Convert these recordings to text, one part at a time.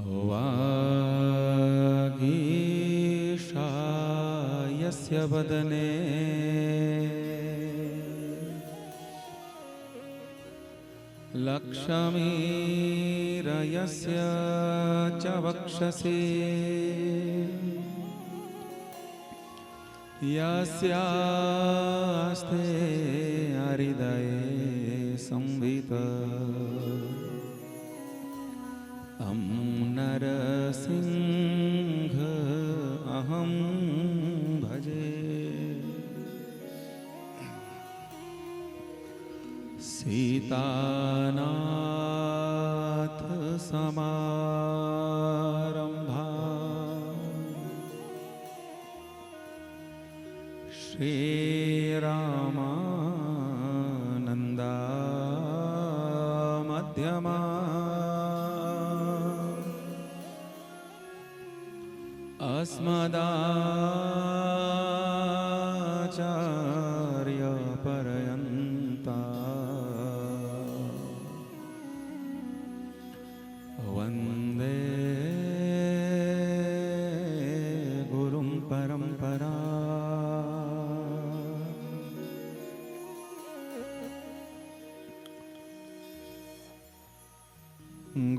वागीशा यस्य वदने लक्ष्मीर्यस्य च वक्षसि यस्यास्ते हृदये संवित् तं नरसिंह अहं भजे। सीतानाथ समारंभा श्रीरामानंदा मध्यमा अस्मदाचार्य पर्यन्ता वन्दे गुरुं परम्परा।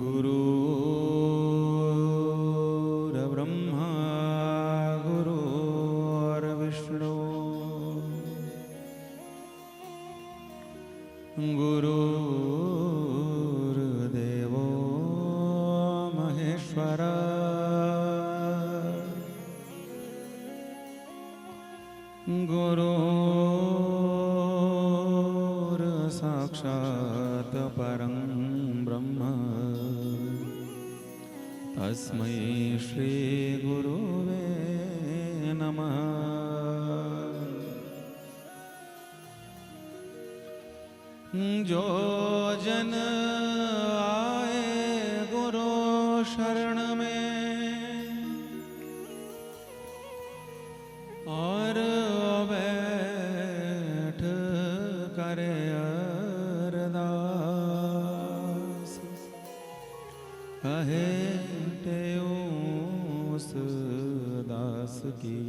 गुरुर्ब्रह्मा गुरुर्विष्णु गुरुर्देवो महेश्वर गुरुर्साक्षात् परं ब्रह्म तस्मै श्री गुरुवे नमः। जो जन आए गुरु शरण में और बैठ करे अरदास कहे उस दास की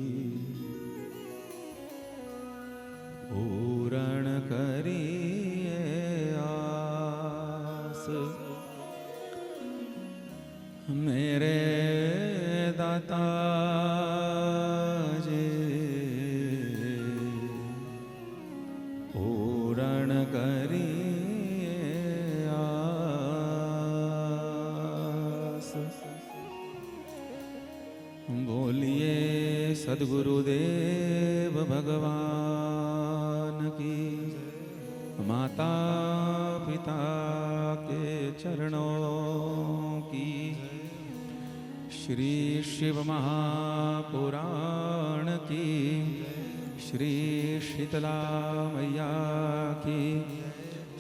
पूर्ण करिए आस। मेरे दाता जी पूर्ण करिए आस। बोलिए सद्गुरुदेव भगवान की। माता पिता के चरणों की। श्री शिव महापुराण की। श्री शीतला मैया की।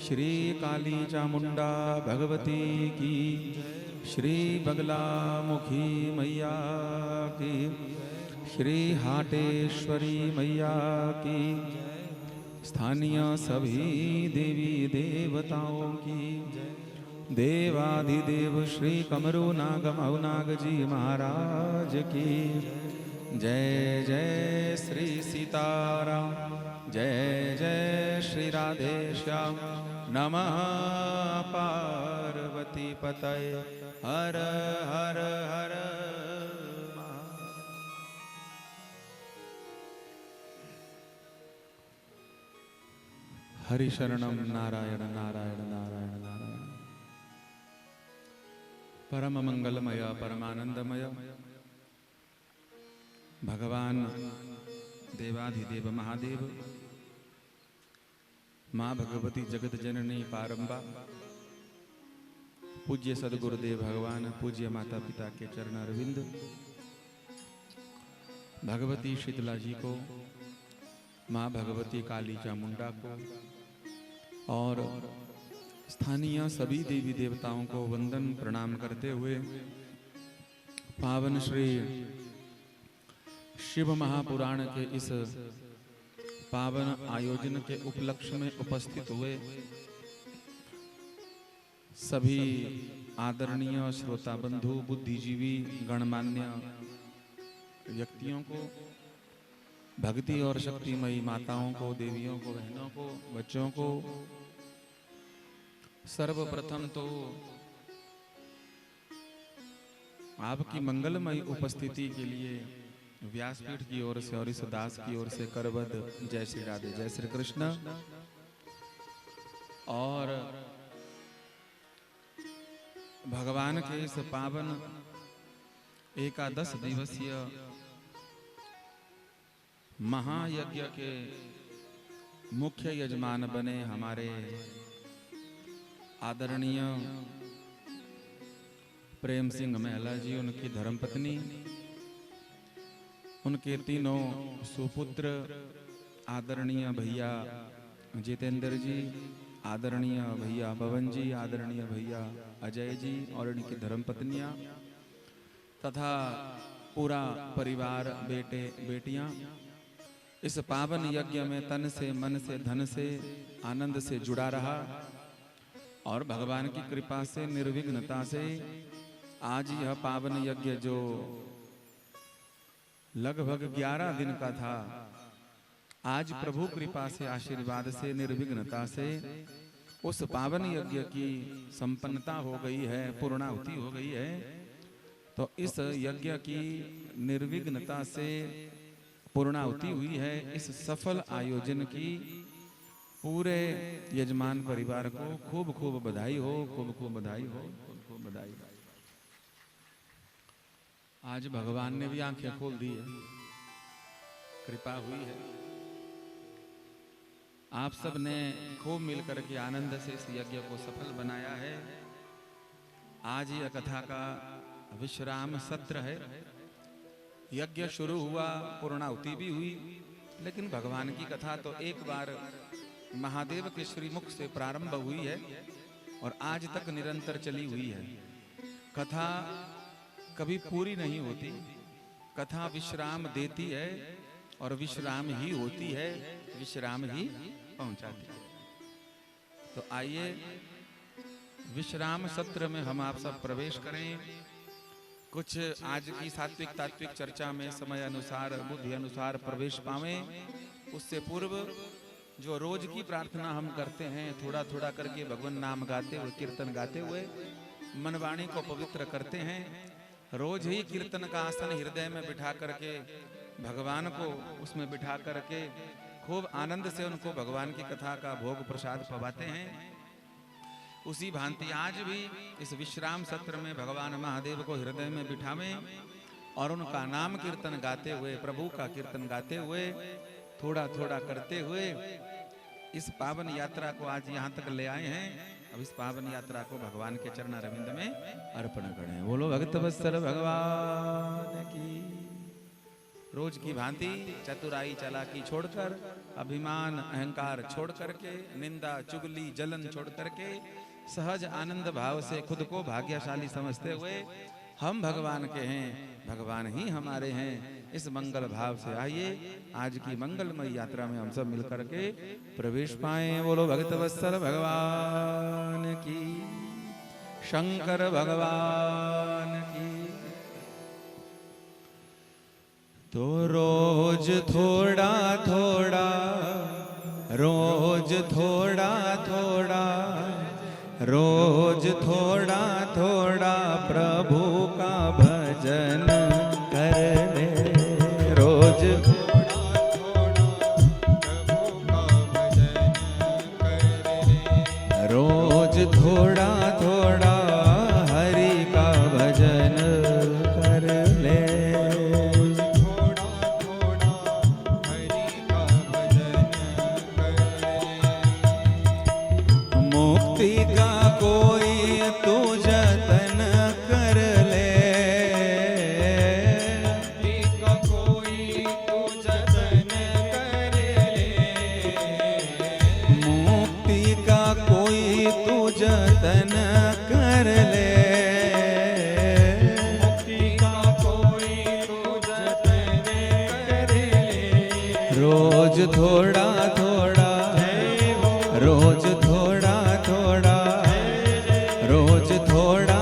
श्री काली चामुंडा भगवती की। श्री बगला मुखी मैया की। श्री हाटेश्वरी मैया की। स्थानीय सभी देवी देवताओं की। देवाधिदेव श्री कमरू नाग मऊनाग जी महाराज की जय। जय श्री सीताराम। जय जय श्री राधे श्याम। नमः पार्वती पतये हर हर हर। हरि शरणम नारायण नारायण नारायण नारायण। परम मंगलमय परमानंदमय भगवान देवाधिदेव महादेव माँ भगवती जगत जननी पारंबा पूज्य सदगुरुदेव भगवान पूज्य माता पिता के चरण अरविंद भगवती शीतला जी को माँ भगवती काली चामुंडा को और स्थानीय सभी देवी देवताओं को वंदन प्रणाम करते हुए पावन श्री शिव महापुराण के इस पावन आयोजन के उपलक्ष्य में उपस्थित हुए सभी आदरणीय श्रोता बंधु, बुद्धिजीवी, गणमान्य व्यक्तियों को, भक्ति और शक्तिमयी माताओं को, देवियों को, बहनों को, बच्चों को, सर्वप्रथम तो आपकी मंगलमयी उपस्थिति के लिए व्यासपीठ की ओर से और इस दास की ओर से करबद्ध जय श्री राधे, जय श्री कृष्ण। और भगवान के इस पावन एकादश दिवसीय महायज्ञ के मुख्य यजमान बने हमारे आदरणीय प्रेम सिंह महला जी, उनकी धर्मपत्नी, उनके तीनों सुपुत्र, आदरणीय भैया जितेंद्र जी, आदरणीय भैया पवन जी, आदरणीय भैया अजय जी और इनकी धर्मपत्नियां तथा पूरा परिवार, बेटे बेटियां इस पावन यज्ञ में तन से, मन से, धन से, आनंद से जुड़ा रहा और भगवान की कृपा से, निर्विघ्नता से आज यह पावन यज्ञ जो लगभग 11 दिन का था, आज प्रभु कृपा से, आशीर्वाद से, निर्विघ्नता से उस पावन यज्ञ की संपन्नता हो गई है, पूर्णाहुति हो गई है। तो इस यज्ञ की निर्विघ्नता से पूर्णाहुति हुई है। इस सफल आयोजन की पूरे यजमान परिवार को खूब खूब बधाई हो, खूब खूब बधाई हो, खूब खूब बधाई हो। आज भगवान ने भी आंखें खोल दी है, कृपा हुई है। आप सब ने खूब मिलकर के आनंद से इस यज्ञ को सफल बनाया है। आज यह कथा का विश्राम सत्र है। यज्ञ शुरू हुआ, पूर्णाहुति भी हुई, लेकिन भगवान की कथा तो एक बार महादेव के श्रीमुख से प्रारंभ हुई है और आज तक निरंतर चली हुई है। कथा कभी पूरी नहीं होती, कथा विश्राम देती है और विश्राम ही होती है, विश्राम ही पहुंचाती है। तो आइए विश्राम सत्र में हम आप सब प्रवेश करें। कुछ आज की सात्विक तात्विक चर्चा में समय अनुसार, बुद्धि अनुसार प्रवेश पावें। उससे पूर्व जो रोज की प्रार्थना हम करते हैं, थोड़ा थोड़ा करके भगवान नाम गाते हुए, कीर्तन गाते हुए मन वाणी को पवित्र करते हैं। रोज ही कीर्तन का आसन हृदय में बिठा करके भगवान को उसमें बिठा करके खूब आनंद से उनको भगवान की कथा का भोग प्रसाद पवाते हैं। उसी भांति आज भी इस विश्राम सत्र में भगवान महादेव को हृदय में बिठावें और उनका नाम कीर्तन गाते हुए, प्रभु का कीर्तन गाते हुए, थोड़ा थोड़ा करते हुए इस पावन यात्रा को आज यहाँ तक ले आए हैं। अब इस पावन यात्रा को भगवान के चरण अरविंद में अर्पण करें। बोलो भक्त वत्सल भगवान की। रोज की भांति चतुराई चालाकी छोड़कर, अभिमान अहंकार छोड़ करके, निंदा चुगली जलन छोड़ करके सहज आनंद भाव से खुद को भाग्यशाली समझते हुए हम भगवान के हैं, भगवान ही हमारे हैं, इस मंगल भाव से आइए आज की मंगलमय यात्रा में हम सब मिलकर के प्रवेश पाएं। बोलो भक्त वत्सल भगवान की, शंकर भगवान की। तो रोज थोड़ा थोड़ा, रोज थोड़ा थोड़ा, रोज थोड़ा थोड़ा प्रभु का भजन कर ले। रोज थोड़ा थोड़ा प्रभु का भजन कर ले। रोज थोड़ा थोड़ा हरि का भजन कर ले। थोड़ा थोड़ा हरि का भजन कर ले। मुक्ति का कोई तू जतन कर ले। मुक्ति का कोई तू जतन कर ले। मुक्ति का कोई तू जतन कर ले। मुक्ति का कोई तू जतन कर ले। रोज थोड़ा थोड़ा, रोज थोड़ा थोड़ा, रोज थोड़ा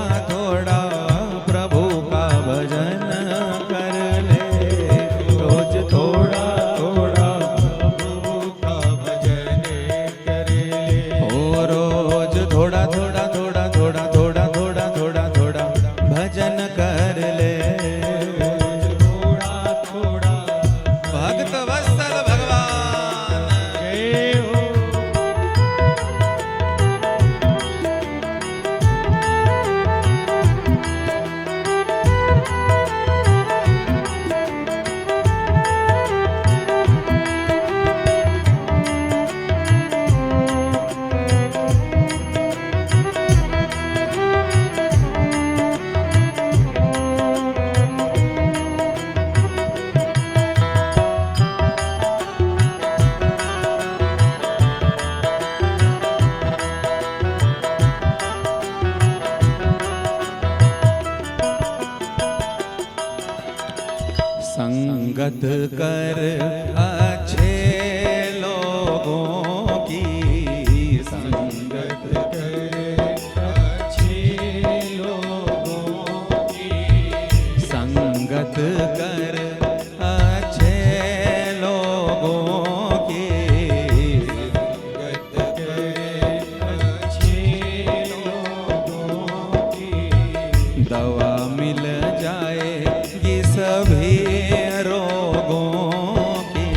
संगत कर अच्छे लोगों की, संगत कर अच्छे लोगों की, संगत कर अच्छे लोगों की, संगत कर अच्छे लोगों की, दवा मिल जाएगी सभी रोगों की,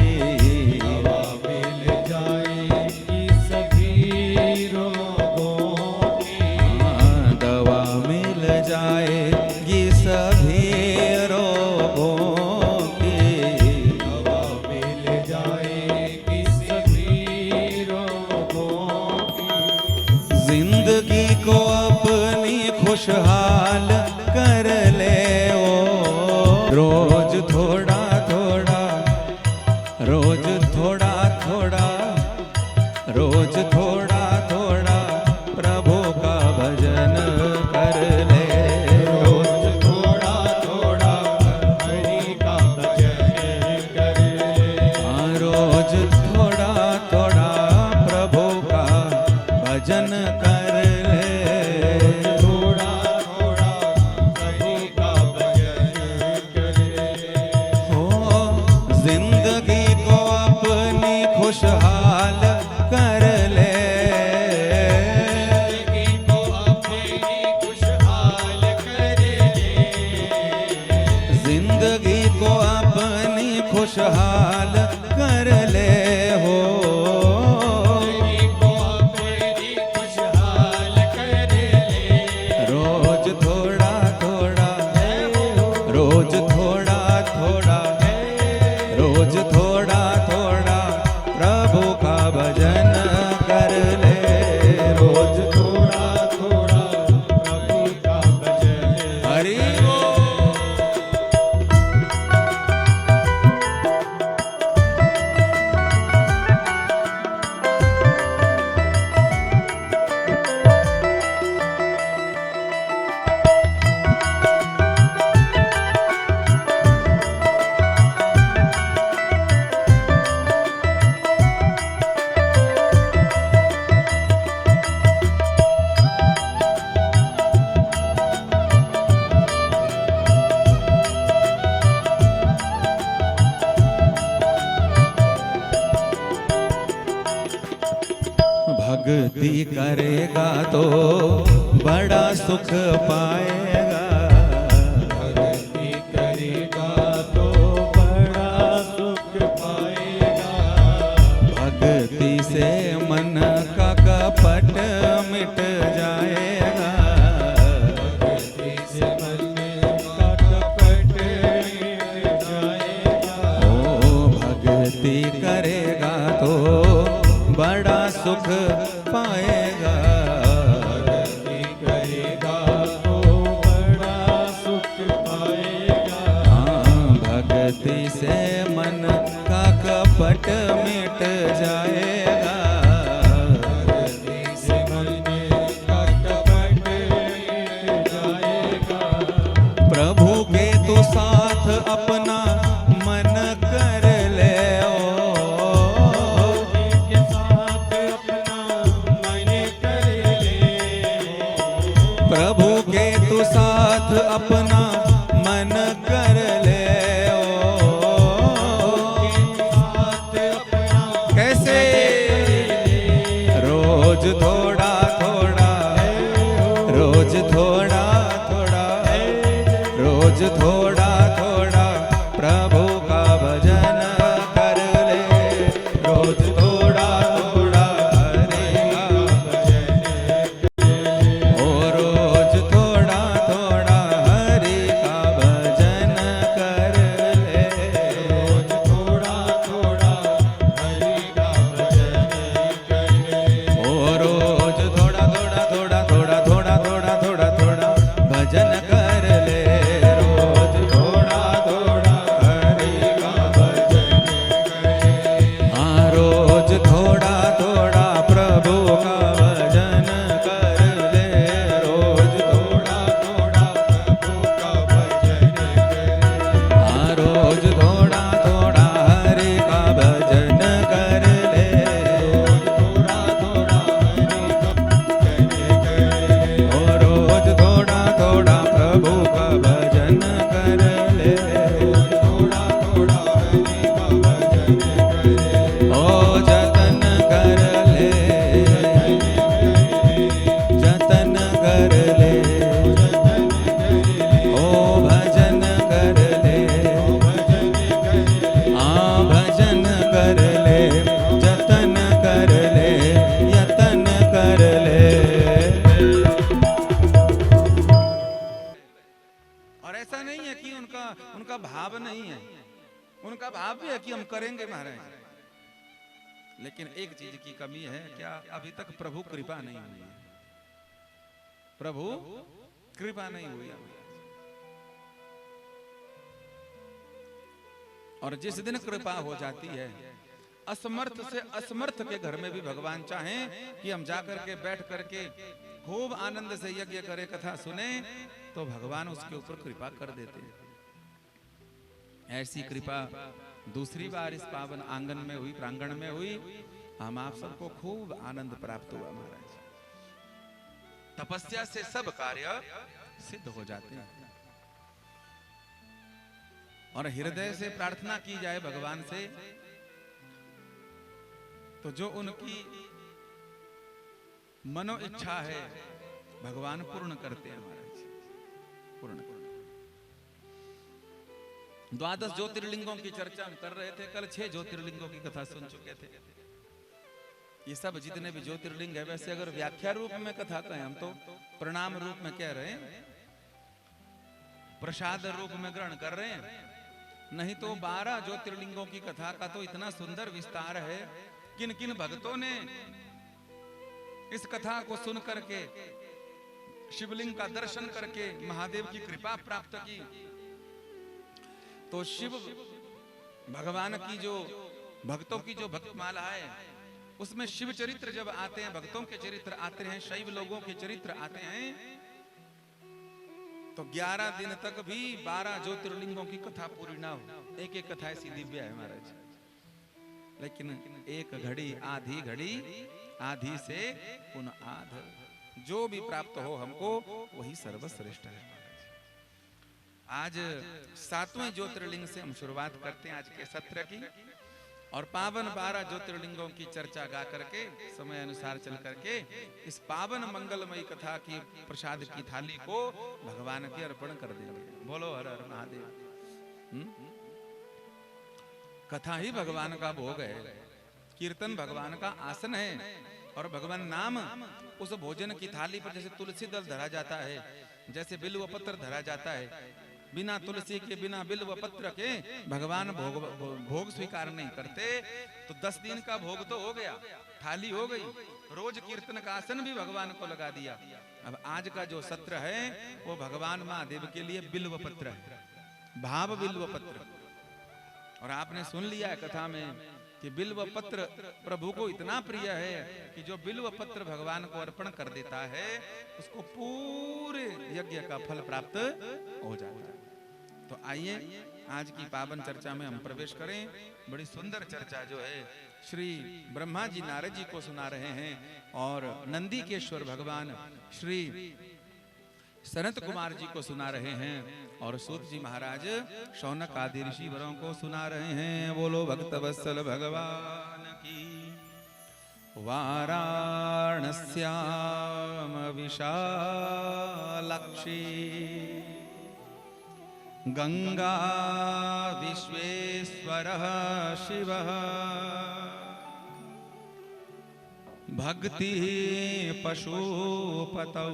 दवा मिल जाएगी सभी रोगों की, हाँ, दवा मिल जाएगी सभी रोगों की, दवा मिल जाएगी सभी रोगों की, जिंदगी को अपनी खुशहाल कर ले ओ, रोज थोड़ा थोड़ा, रोज थोड़ा थोड़ा, रोज थोड़ा थोड़ा प्रभु का भजन कर ले, रोज थोड़ा थोड़ा हरि का भजन कर ले, हाँ, रोज थोड़ा थोड़ा प्रभु का भजन कर ले, थोड़ा थोड़ा हरि का भजन कर ले, हो जिंदगी को अपनी खुशहाल कर ले, जिंदगी को अपनी खुशहाल कर ले, जिंदगी को अपनी खुशहाल कर ले हो, जिंदगी को अपनी खुशहाल कर ले, रोज थोड़ा थोड़ा, रोज थोड़ा थोड़ा, रोज थोड़ा थोड़ा प्रभु का भजन कर ले, रोज थोड़ा थोड़ा प्रभु का भजन हरि बोल। भक्ति करेगा तो बड़ा सुख पाएगा, भक्ति करेगा तो बड़ा सुख पाएगा, भक्ति से मन का कपट मिट जाएगा, भक्ति से मन का कपट मिट जाएगा, ओ भक्ति करेगा तो बड़ा सुख पाएगा, भक्ति करेगा तो बड़ा सुख पाएगा, हाँ, भक्ति से मन का कपट मिट जाएगा, भक्ति से मन का कपट मिट जाएगा, प्रभु के तो साथ अपना मन कर ले ओ, के साथ अपना मन कर ले, प्रभु के तो साथ अपना मन कर ले ओ, साथ अपना कैसे रोज थोड़ा थोड़ा, रोज थोड़ा थोड़ा, रोज थोड़ा थोड़ा प्रभु का भजन कर ले, रोज थोड़ा थोड़ा हरि का भजन, ओ रोज थोड़ा थोड़ा हरि का भजन कर ले, रोज थोड़ा थोड़ा हरि का भजन कर ले, ओ रोज थोड़ा थोड़ा थोड़ा थोड़ा थोड़ा थोड़ा थोड़ा थोड़ा भजन कर ले, रोज उनका भाव भी है कि हम करेंगे महाराज, लेकिन एक चीज की कमी है, क्या? अभी तक प्रभु कृपा नहीं हुई है, प्रभु कृपा नहीं हुई है। और जिस दिन कृपा हो जाती है, असमर्थ से असमर्थ के घर में भी भगवान चाहें कि हम जाकर के बैठ करके खूब आनंद से यज्ञ करें, कथा सुने, तो भगवान उसके ऊपर कृपा कर देते हैं। ऐसी कृपा दूसरी बार इस पावन आंगन में हुई, प्रांगण में हुई। हम आप सबको खूब आनंद प्राप्त हुआ महाराज। तपस्या से सब कार्य सिद्ध हो जाते हैं, और हृदय से प्रार्थना की जाए भगवान से, तो जो उनकी मनो इच्छा है भगवान पूर्ण करते हैं महाराज, पूर्ण करते। द्वादश ज्योतिर्लिंगों की चर्चा हम कर रहे थे कल, 6 ज्योतिर्लिंगों की कथा सुन चुके थे। ये सब जितने भी ज्योतिर्लिंग है, वैसे अगर व्याख्या रूप में कथा कहें, हम तो प्रणाम रूप में कह रहे हैं, प्रसाद रूप में ग्रहण कर रहे हैं, नहीं तो 12 ज्योतिर्लिंगों की कथा का तो इतना सुंदर विस्तार है। किन किन भक्तों ने इस कथा को सुन करके, शिवलिंग का दर्शन करके महादेव की कृपा प्राप्त की, तो शिव भगवान की जो भक्तों की जो भक्तमाला है, उसमें शिव चरित्र जब आते हैं, भक्तों के चरित्र आते हैं, शैव लोगों के चरित्र आते हैं, तो 11 दिन तक भी 12 ज्योतिर्लिंगों की कथा पूरी ना हो। एक एक कथा ऐसी दिव्य है महाराज, लेकिन एक घड़ी आधी घड़ी, आधी से पुनः आध, जो भी प्राप्त हो हमको वही सर्वश्रेष्ठ है। आज 7वें ज्योतिर्लिंग से हम शुरुआत करते हैं आज के सत्र की, और पावन 12 ज्योतिर्लिंगों की चर्चा गा करके समय अनुसार चल करके इस पावन मंगलमयी कथा की प्रसाद की थाली को भगवान के अर्पण कर देंगे। बोलो हर हर महादेव। कथा ही भगवान का भोग है, कीर्तन भगवान का आसन है, और भगवान नाम उस भोजन की थाली पर जैसे तुलसी दल धरा जाता है, जैसे बिल्व पत्र धरा जाता है, बिना तुलसी के बिना बिल्व पत्र के भगवान भोग स्वीकार नहीं करते। तो 10 दिन का भोग तो हो गया, थाली हो गई, रोज कीर्तन का आसन भी भगवान को लगा दिया। अब आज का जो सत्र है वो भगवान महादेव के लिए बिल्व पत्र है, भाव बिल्व पत्र। और आपने सुन लिया है कथा में कि बिल्व पत्र प्रभु को इतना प्रिय है कि जो बिल्व पत्र भगवान को अर्पण कर देता है उसको पूरे यज्ञ का फल प्राप्त हो जाता है। तो आइए आज की पावन चर्चा में हम प्रवेश करें। बड़ी सुंदर चर्चा जो है श्री ब्रह्मा जी नारद जी को सुना रहे हैं, और नंदीकेश्वर भगवान श्री सनत कुमार जी को सुना रहे हैं, और सूत जी महाराज शौनक आदि ऋषि वरों को सुना रहे हैं। बोलो भक्त वत्सल भगवान की। वाराणस्याम विशालाक्षी गंगा विश्वेश्वरः शिवः भक्ति पशुपतौ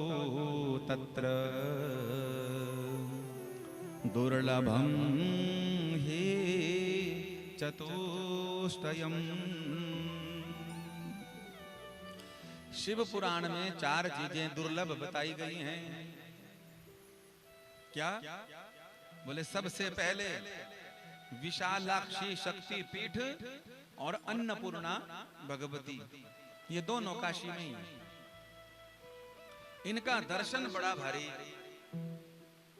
तत्र दुर्लभं हि चतुष्टयम्। शिव पुराण में 4 चीजें दुर्लभ बताई गई हैं। क्या? बोले सबसे पहले विशालाक्षी शक्ति पीठ और अन्नपूर्णा भगवती, ये दोनों काशी में ही। इनका दर्शन बड़ा भारी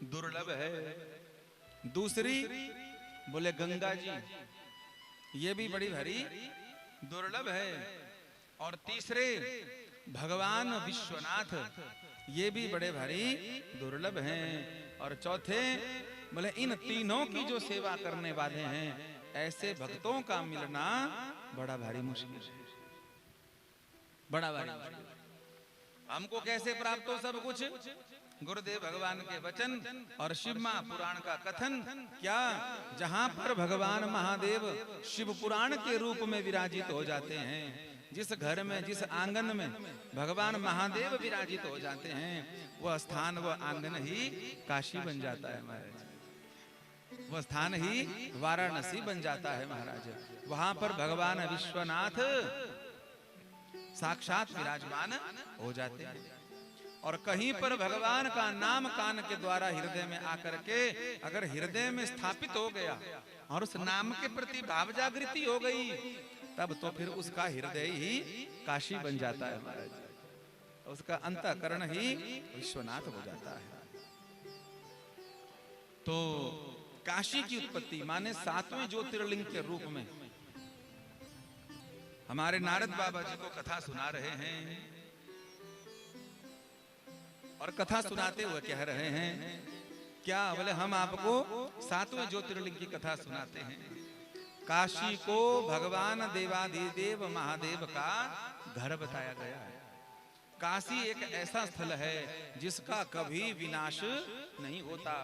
दुर्लभ है। दूसरी बोले गंगा जी, ये भी बड़ी भारी दुर्लभ है। और तीसरे भगवान विश्वनाथ, ये भी बड़े भारी दुर्लभ हैं। और चौथे बोले इन तीनों की जो सेवा करने वाले हैं ऐसे भक्तों का मिलना बड़ा भारी मुश्किल है, बड़ा भारी मुश्किल। हमको कैसे प्राप्त हो सब कुछ? गुरुदेव भगवान के वचन और शिव महापुराण का कथन। क्या? जहां पर भगवान महादेव शिव पुराण के रूप में विराजित हो जाते हैं, जिस घर में जिस आंगन में भगवान महादेव विराजित हो जाते हैं, वह स्थान वह आंगन ही काशी बन जाता है महाराज। वह स्थान ही वाराणसी बन जाता है महाराज। वहां पर भगवान विश्वनाथ साक्षात विराजमान हो जाते हैं। और कहीं पर भगवान का नाम कान के द्वारा हृदय में आकर के अगर हृदय में स्थापित हो गया और उस नाम के प्रति भाव जागृति हो गई, तब तो फिर उसका हृदय ही काशी बन जाता है महाराज, उसका अंतःकरण ही विश्वनाथ हो जाता है। तो काशी की उत्पत्ति माने 7वें ज्योतिर्लिंग के रूप में हमारे नारद बाबा जी को कथा सुना रहे हैं और कथा सुनाते हुए कह रहे हैं क्या बोले हम आपको 7वें ज्योतिर्लिंग की कथा सुनाते हैं। काशी को भगवान देवाधिदेव महादेव का घर बताया गया है। काशी एक ऐसा स्थल है जिसका कभी विनाश नहीं होता।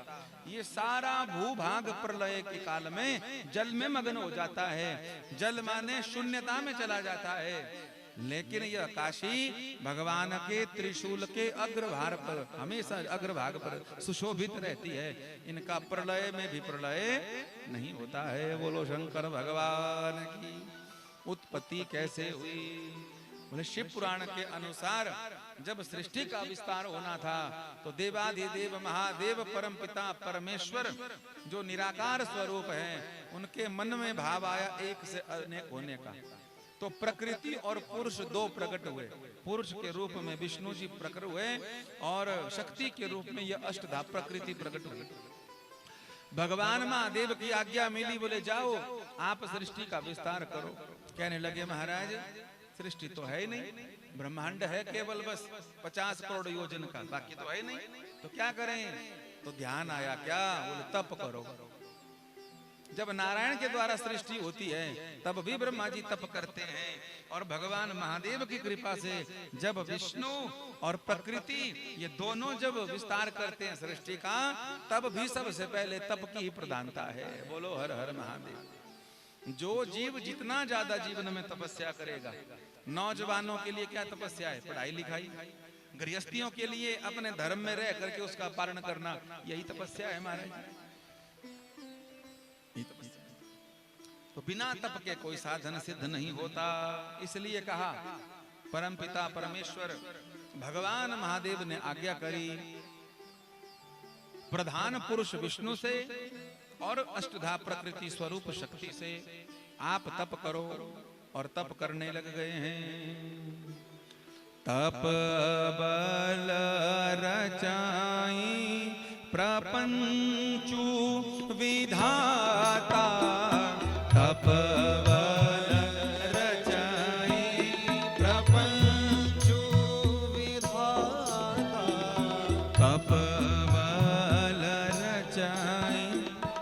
ये सारा भूभाग प्रलय के काल में जल में मग्न हो जाता है, जल माने शून्यता में चला जाता है, लेकिन यह काशी भगवान के त्रिशूल के अग्रभाग पर हमेशा अग्रभाग पर सुशोभित रहती है। इनका प्रलय में भी प्रलय नहीं होता है। बोलो शंकर भगवान की। उत्पत्ति कैसे हुई? बोले शिव पुराण के अनुसार जब सृष्टि का विस्तार होना था तो देवाधिदेव महादेव परम पिता परमेश्वर जो निराकार स्वरूप है उनके मन में भाव आया एक से अनेक होने का। तो प्रकृति और पुरुष दो प्रकट हुए। पुरुष के रूप में विष्णु जी प्रकट हुए और शक्ति के रूप में यह अष्टधा प्रकृति प्रकट हुई। भगवान महादेव की आज्ञा मिली, बोले जाओ आप सृष्टि का विस्तार करो। कहने लगे महाराज सृष्टि तो है ही नहीं, ब्रह्मांड है केवल बस 50 करोड़ योजन का, बाकी तो है नहीं, तो क्या करें? तो ध्यान आया क्या? बोले तप करो। जब नारायण के द्वारा सृष्टि होती है तब भी ब्रह्मा जी तप करते हैं और भगवान महादेव की कृपा से जब विष्णु और प्रकृति ये दोनों जब विस्तार करते हैं सृष्टि का, तब भी सबसे पहले तप की ही प्रधानता है। बोलो हर हर महादेव। जो जीव जितना ज्यादा जीवन में तपस्या करेगा, नौजवानों के लिए क्या तपस्या है? पढ़ाई लिखाई। गृहस्थियों के लिए अपने धर्म में रह करके उसका पालन करना, यही तपस्या है महाराज। तो बिना तप के कोई साधन सिद्ध नहीं होता। इसलिए कहा परमपिता परमेश्वर भगवान महादेव ने आज्ञा करी प्रधान पुरुष विष्णु से और अष्टधा प्रकृति स्वरूप शक्ति से आप तप करो, और तप करने लग गए हैं। तप बल रचाई प्रपंचु विधाता, तप बल रचाई प्रपंचु विधाता, तप बल रचाई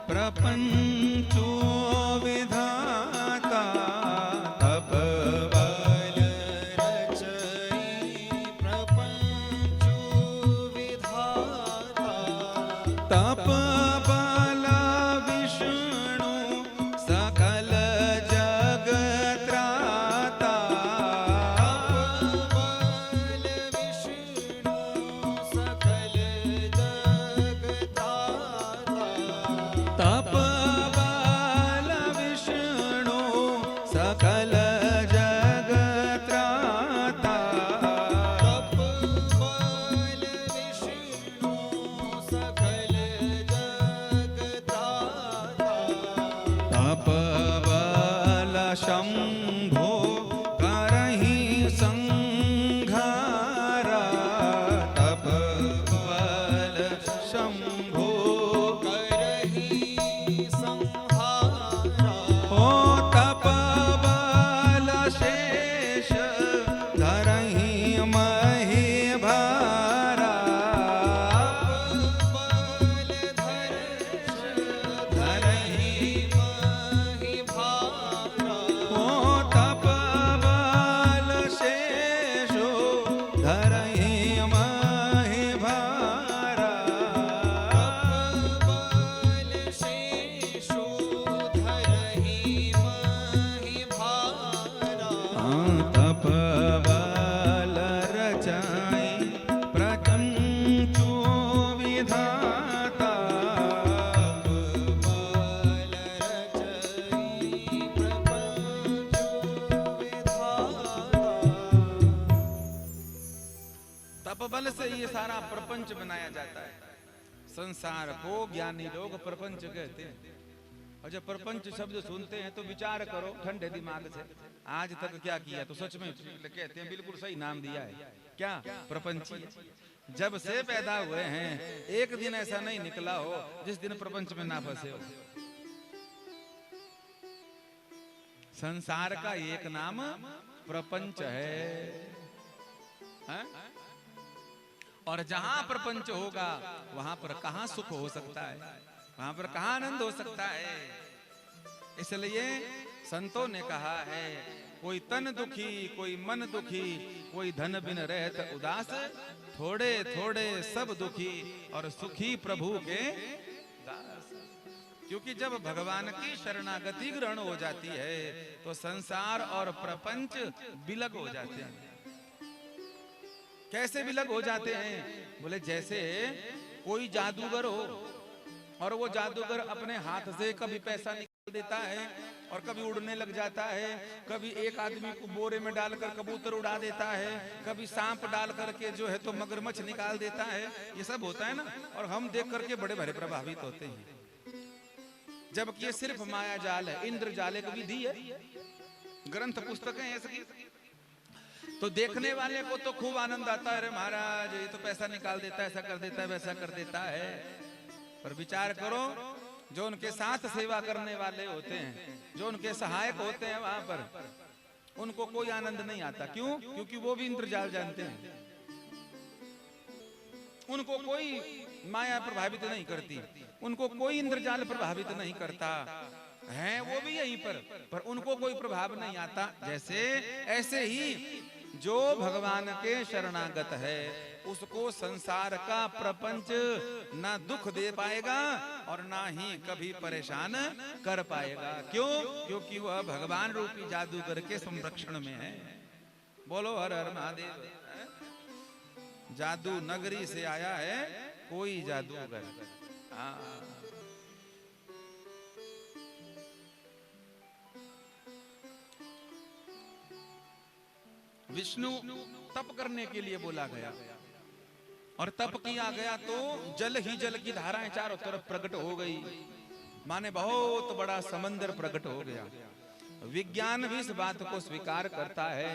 प्रपंचु विधाता, तप बल रचाई प्रपंचु विधाता, तप बल विष्णु सकल जग त्राता, तप बल विष्णु सकल जग त्राता, तप बल विष्णु सकल जग त्राता, तप बल विष्णु सकल जग त्राता, तप बल शंभो करहि संघारा, तप बल शंभो करहि संहारा, ओ तप बल शेष धरहि महि भारा, तप बल धरहि महि भारा, ओ तप ये सारा प्रपंच बनाया जाता है। संसार को ज्ञानी लोग प्रपंच कहते हैं। और जब प्रपंच शब्द सुनते हैं तो विचार करो ठंडे दिमाग से, आज तक क्या किया। तो सच में कहते हैं बिल्कुल सही नाम दिया है, क्या? प्रपंची। जब से पैदा हुए हैं एक दिन ऐसा नहीं निकला हो जिस दिन प्रपंच में ना फंसे हो। संसार का एक नाम प्रपंच है? और जहां प्रपंच होगा वहां पर कहां सुख हो सकता है, वहां पर कहां आनंद हो सकता है। इसलिए संतों ने कहा है, कोई तन दुखी कोई मन दुखी, कोई धन बिन रहत उदास, थोड़े थोड़े सब दुखी और सुखी प्रभु के दास। क्योंकि जब भगवान की शरणागति ग्रहण हो जाती है तो संसार और प्रपंच विलग हो जाते हैं। कैसे विलग हो जाते हैं? बोले जैसे कोई जादूगर हो और वो जादूगर अपने हाथ से कभी पैसा निकाल देता है और कभी उड़ने लग जाता है, कभी एक आदमी को बोरे में डालकर कबूतर उड़ा देता है, कभी सांप डाल करके जो है तो मगरमच्छ निकाल देता है। ये सब होता है ना, और हम देख करके बड़े बड़े प्रभावित होते हैं। जबकि ये सिर्फ माया जाल है, इंद्र जाल एक विधि है, ग्रंथ पुस्तकें ऐसी। तो देखने वाले को तो खूब आनंद आता है, अरे महाराज ये तो पैसा निकाल देता है, ऐसा कर देता है, वैसा कर देता है। पर विचार करो, जो उनके साथ सेवा करने वाले होते हैं, जो उनके सहायक होते हैं वहां पर, उनको कोई आनंद नहीं आता। क्यों? क्योंकि वो भी इंद्रजाल जानते हैं। उनको कोई माया प्रभावित नहीं करती, उनको कोई इंद्रजाल प्रभावित नहीं करता है, वो भी यहीं पर उनको कोई प्रभाव नहीं आता। जैसे ऐसे ही जो भगवान के शरणागत है उसको संसार का प्रपंच ना दुख दे पाएगा और ना ही कभी परेशान कर पाएगा। क्यों? क्योंकि वह भगवान रूपी जादूगर के संरक्षण में है। बोलो हर हर महादेव। जादू नगरी से आया है कोई जादूगर। विष्णु तप करने के लिए बोला गया और तप किया गया तो जल ही जल की धाराएं चारों तरफ प्रकट हो गई, माने बहुत बड़ा समंदर प्रकट हो गया। विज्ञान भी इस बात को स्वीकार करता है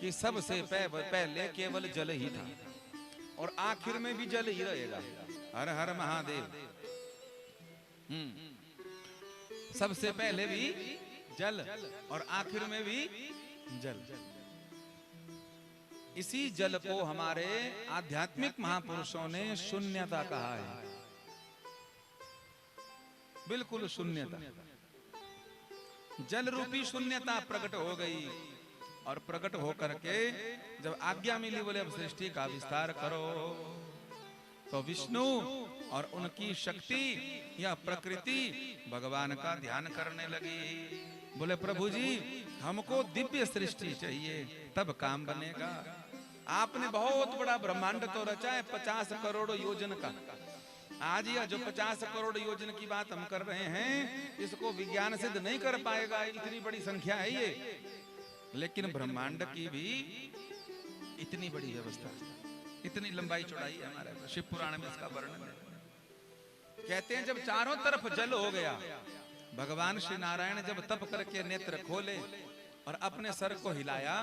कि सबसे पहले केवल जल ही था और आखिर में भी जल ही रहेगा। हर हर महादेव। सबसे पहले भी जल और आखिर में भी जल। इसी जल को हमारे आध्यात्मिक महापुरुषों ने शून्यता कहा है। बिल्कुल शून्यता, जल रूपी शून्यता प्रकट हो गई और प्रकट होकर के जब आज्ञा मिली, बोले अब सृष्टि का विस्तार करो, तो विष्णु और उनकी शक्ति या प्रकृति भगवान का ध्यान करने लगी। बोले प्रभु जी हमको दिव्य सृष्टि चाहिए तब काम बनेगा। आपने बहुत बड़ा ब्रह्मांड तो रचा है 50 करोड़ योजन का। आज यह जो 50 करोड़ योजन की बात हम कर रहे हैं इसको विज्ञान सिद्ध नहीं कर पाएगा, इतनी बड़ी संख्या है ये। लेकिन ब्रह्मांड की भी इतनी बड़ी व्यवस्था, इतनी लंबाई चौड़ाई है। हमारे शिव पुराण में इसका वर्णन है। कहते हैं जब चारों तरफ जल हो गया, भगवान श्री नारायण जब तप करके नेत्र खोले और अपने सर को हिलाया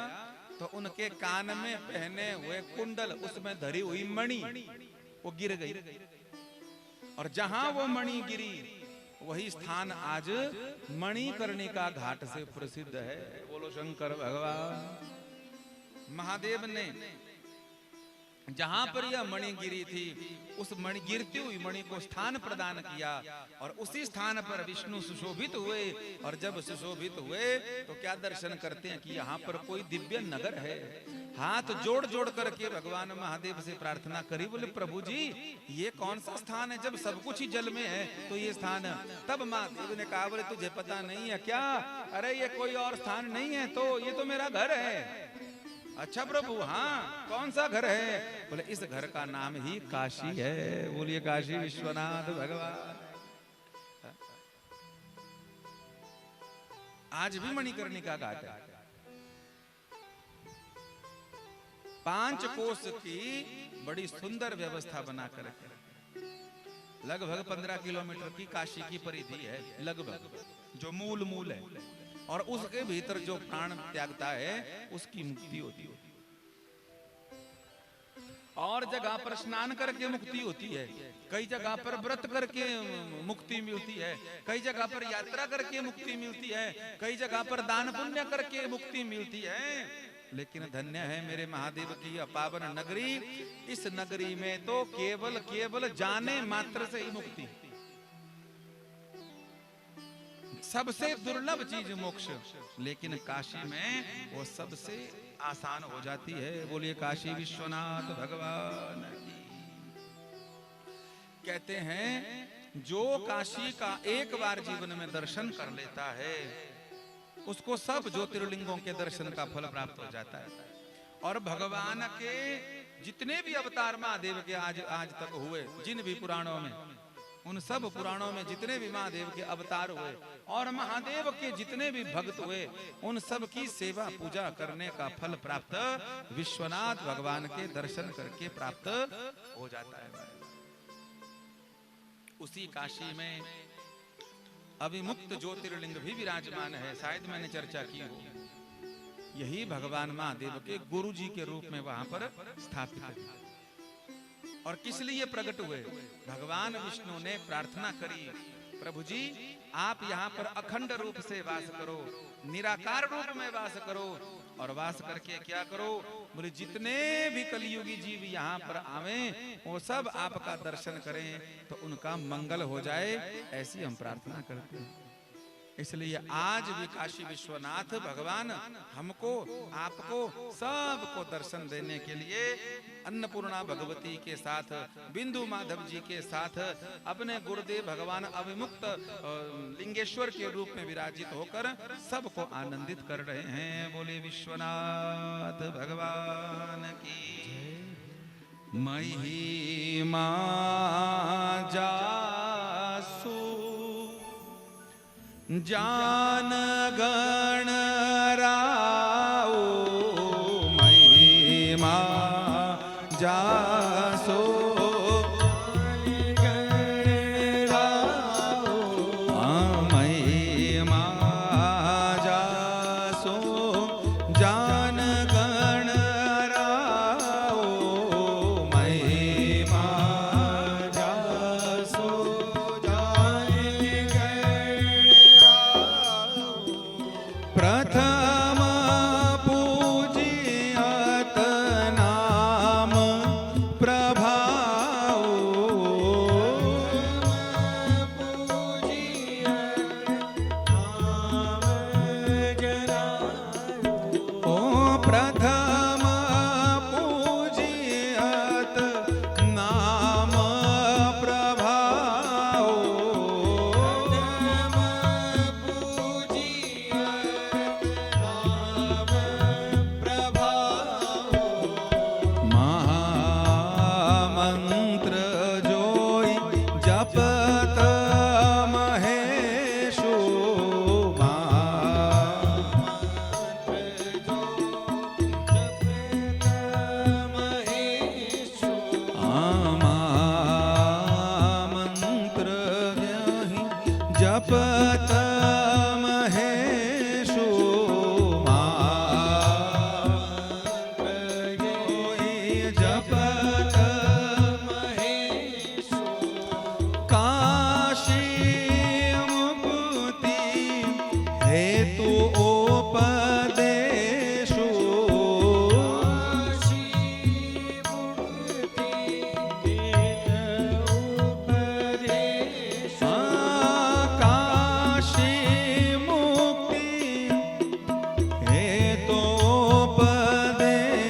तो उनके कान में पहने हुए कुंडल, उसमें धरी हुई मणि वो गिर गई। और जहां वो मणि गिरी वही स्थान आज मणिकर्णिका घाट से प्रसिद्ध है। बोलो शंकर भगवान। महादेव ने जहां पर यह मणि गिरी थी उस मणि गिरती हुई मणि को स्थान प्रदान किया और उसी स्थान पर विष्णु सुशोभित हुए। और जब सुशोभित हुए तो क्या दर्शन करते हैं कि यहाँ पर कोई दिव्य नगर है। हाथ जोड़ जोड़ करके भगवान महादेव से प्रार्थना करी, बोले प्रभु जी ये कौन सा स्थान है जब सब कुछ ही जल में है तो ये स्थान। तब महादेव ने कहा, बोले तुझे पता नहीं है क्या? अरे ये कोई और स्थान नहीं है, तो ये तो मेरा घर है। अच्छा प्रभु, हाँ कौन सा घर है? बोले इस घर का नाम ही काशी है। बोलिए काशी विश्वनाथ भगवान। आज भी मणिकर्णिका घाट है। 5 कोस की बड़ी सुंदर व्यवस्था बना कर रखे। लगभग 15 किलोमीटर की काशी की परिधि है, लगभग जो मूल है, और उसके भीतर जो प्राण त्यागता है उसकी मुक्ति होती है। और जगह पर स्नान करके मुक्ति होती है, कई जगह पर व्रत करके मुक्ति मिलती है, कई जगह पर यात्रा करके मुक्ति मिलती है, कई जगह पर दान पुण्य करके मुक्ति मिलती है। लेकिन धन्य है मेरे महादेव की अपावन नगरी। इस नगरी में तो केवल जाने मात्र से ही मुक्ति, सबसे दुर्लभ चीज मोक्ष, लेकिन काशी में वो सबसे आसान हो जाती है। बोलिए काशी विश्वनाथ भगवान की। कहते हैं जो काशी का एक बार जीवन में दर्शन कर लेता है उसको सब ज्योतिर्लिंगों के दर्शन का फल प्राप्त हो जाता है। और भगवान के जितने भी अवतार महादेव के आज तक हुए, जिन भी पुराणों में, उन सब पुराणों में जितने भी महादेव के अवतार हुए और महादेव के जितने भी भक्त हुए, उन सब की सेवा पूजा करने का फल प्राप्त विश्वनाथ भगवान के दर्शन करके प्राप्त हो जाता है। उसी काशी में अविमुक्त ज्योतिर्लिंग भी विराजमान है, शायद मैंने चर्चा की हो। यही भगवान महादेव के गुरु जी के रूप में वहां पर स्थापित है। और किस लिए प्रकट हुए? भगवान विष्णु ने प्रार्थना करी, प्रभु जी आप यहाँ पर अखंड रूप से वास करो, निराकार रूप में वास करो, और वास करके क्या करो? बोले जितने भी कलियुगी जीव यहाँ पर आवे वो सब आपका दर्शन करें तो उनका मंगल हो जाए, ऐसी हम प्रार्थना करते हैं। इसलिए आज भी काशी विश्वनाथ भगवान हमको आपको सबको दर्शन देने के लिए अन्नपूर्णा भगवती के साथ, बिंदु माधव जी के साथ, अपने गुरुदेव भगवान अविमुक्त लिंगेश्वर के रूप में विराजित होकर सबको आनंदित कर रहे हैं। बोले विश्वनाथ भगवान की। महिमा जासु जान गण राओ, महिमा जासो गण राओ, महिमा जासो जान गण राओ, महिमा जासो प्रथम पूजियत नाम प्रभाओ, ओ प्रथम पूजियत नाम प्रभाओ, महामंत्र जोई जपत महेशो, महामंत्र जपत महेशो, जपत महेशो, काशी मुक्ति हेतु उपदेशो, काशी मुक्ति हेतु उपदेशो,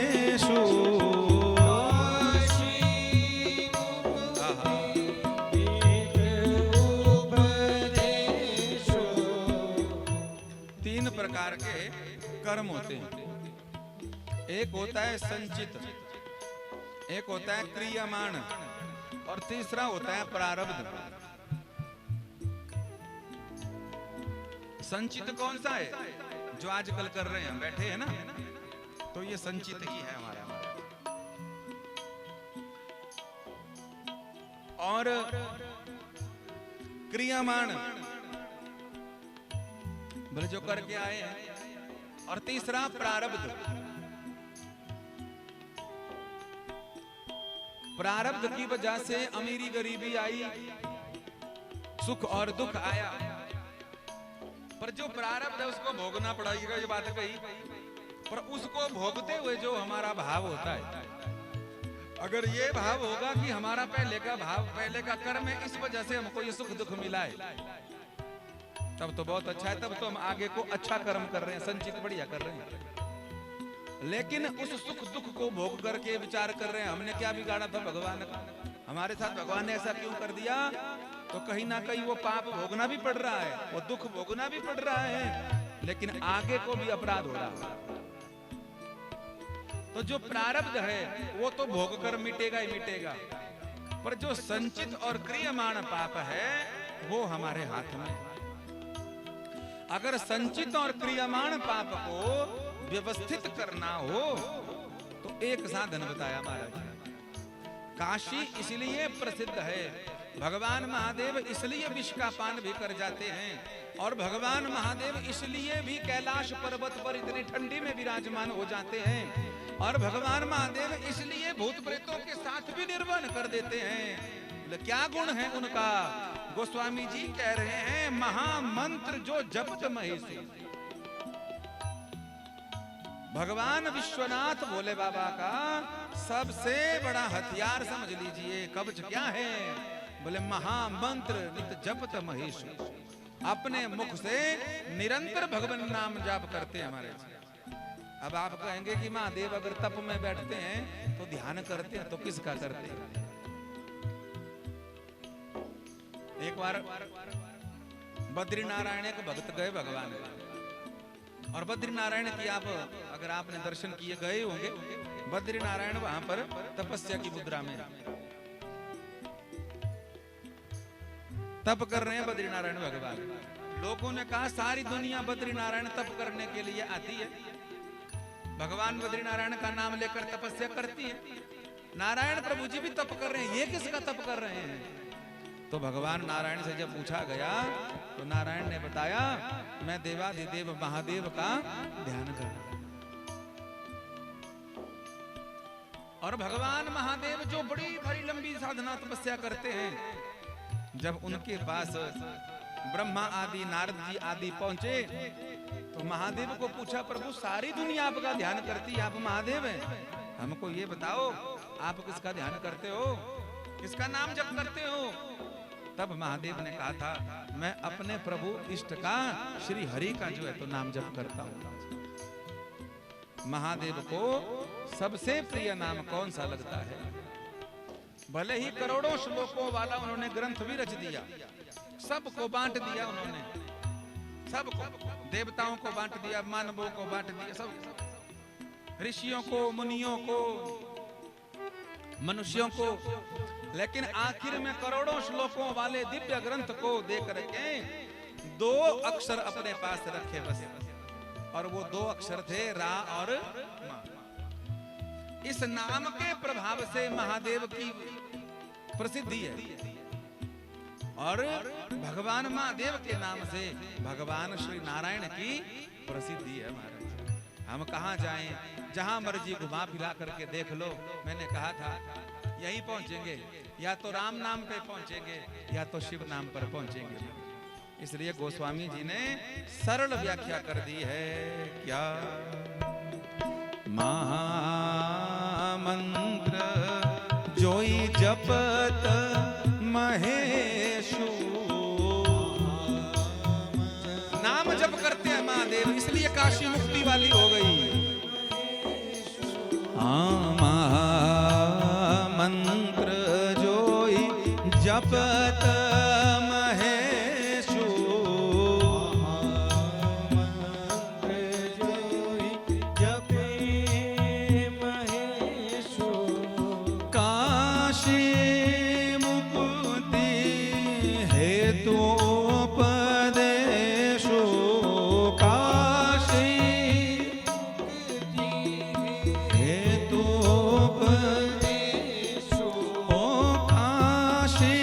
तीन प्रकार के कर्म होते हैं। एक होता है संचित, एक होता है क्रियमाण, और तीसरा होता है प्रारब्ध। संचित कौन सा है? जो आजकल कर रहे हैं, बैठे हैं ना, तो ये संचित ही है हमारा। और क्रियामान बोले जो करके आए हैं, और तीसरा प्रारब्ध। प्रारब्ध की वजह से अमीरी गरीबी आई, सुख और दुख आया, पर जो प्रारब्ध है उसको भोगना पड़ेगा, ये बात कही। पर उसको भोगते हुए जो हमारा भाव होता है, अगर ये भाव होगा कि हमारा पहले का भाव, पहले का कर्म है, इस वजह से हमको ये सुख दुख मिला है, तब तो बहुत अच्छा है, तब तो हम आगे को अच्छा कर्म कर रहे हैं, संचित बढ़िया कर रहे हैं। लेकिन उस सुख दुख को भोग करके विचार कर रहे हैं हमने क्या बिगाड़ा था भगवान का, हमारे साथ भगवान ने ऐसा क्यों कर दिया, तो कहीं ना कहीं वो पाप भोगना भी पड़ रहा है, वो दुख भोगना भी पड़ रहा है, लेकिन आगे को भी अपराध हो रहा है। तो जो प्रारब्ध है वो तो भोग कर मिटेगा ही मिटेगा, पर जो संचित और क्रियमाण पाप है वो हमारे हाथ में। अगर संचित और क्रियमाण पाप को व्यवस्थित करना हो तो एक साधन बताया महाराज। काशी इसलिए प्रसिद्ध है, भगवान महादेव इसलिए विष का पान भी कर जाते हैं, और भगवान महादेव इसलिए भी कैलाश पर्वत पर इतनी ठंडी में विराजमान हो जाते हैं, और भगवान महादेव इसलिए भूत प्रेतों के साथ भी निर्वाण कर देते हैं। क्या गुण है उनका, गोस्वामी जी कह रहे हैं, महामंत्र जो जपत महेश। भगवान विश्वनाथ भोले बाबा का सबसे बड़ा हथियार समझ लीजिए, कवच क्या है, बोले महामंत्र नित जपत महेश। अपने मुख से निरंतर भगवान नाम जाप करते हैं हमारे। अब आप कहेंगे कि महादेव अगर तप में बैठते हैं तो ध्यान करते हैं, तो किसका करते हैं। एक बार बद्री नारायण एक भक्त गए भगवान, और बद्री नारायण की आप अगर आपने दर्शन किए गए होंगे, बद्री नारायण वहां पर तपस्या की मुद्रा में तप कर रहे हैं बद्री नारायण भगवान। लोगों ने कहा सारी दुनिया बद्री नारायण तप करने के लिए आती है, भगवान बद्री नारायण का नाम लेकर तपस्या करती है, नारायण प्रभु जी भी तप कर रहे हैं, ये किसका तप कर रहे हैं। तो भगवान नारायण से जब पूछा गया तो नारायण ने बताया, मैं देवाधिदेव महादेव का ध्यान कर रहा हूं। और भगवान महादेव जो बड़ी बड़ी लंबी साधना तपस्या करते हैं, जब उनके पास ब्रह्मा आदि नारद जी आदि पहुंचे तो महादेव को पूछा, प्रभु सारी दुनिया आपका ध्यान करती है, आप महादेव हैं, हमको ये बताओ आप किसका ध्यान करते हो, किसका नाम जप करते हो। तब महादेव ने कहा था, मैं अपने प्रभु इष्ट का श्री हरि का जो है तो नाम जप करता हूं। महादेव को सबसे प्रिय नाम कौन सा लगता है। भले ही करोड़ों श्लोकों वाला उन्होंने ग्रंथ भी रच दिया, सबको बांट दिया उन्होंने, सबको, देवताओं को बांट दिया, मानवों को बांट दिया, सब ऋषियों को, मुनियों को, मनुष्यों को, लेकिन आखिर में करोड़ों श्लोकों वाले दिव्य ग्रंथ को देख करके दो अक्षर अपने पास रखे बस, और वो दो अक्षर थे रा और मा। इस नाम के प्रभाव से महादेव की प्रसिद्धि है, और भगवान महादेव के नाम से भगवान श्री नारायण की प्रसिद्धि है। महाराज हम कहाँ जाएं, जहां मर्जी घुमा फिरा करके देख लो, मैंने कहा था यहीं पहुंचेंगे, या तो राम नाम पे पहुंचेंगे या तो शिव नाम पर पहुंचेंगे। इसलिए गोस्वामी जी ने सरल व्याख्या कर दी है, क्या महामंत्र जोई जपत महेशु। नाम जप करते हैं महादेव, इसलिए काशी मुक्ति वाली हो गई। मंत्र जोई जपत महेशु, मंत्र जोई जपे महेशु। काशी मुक्ति हेतु उपदेशु, काशी हेतु उपदेशु, ओ काशी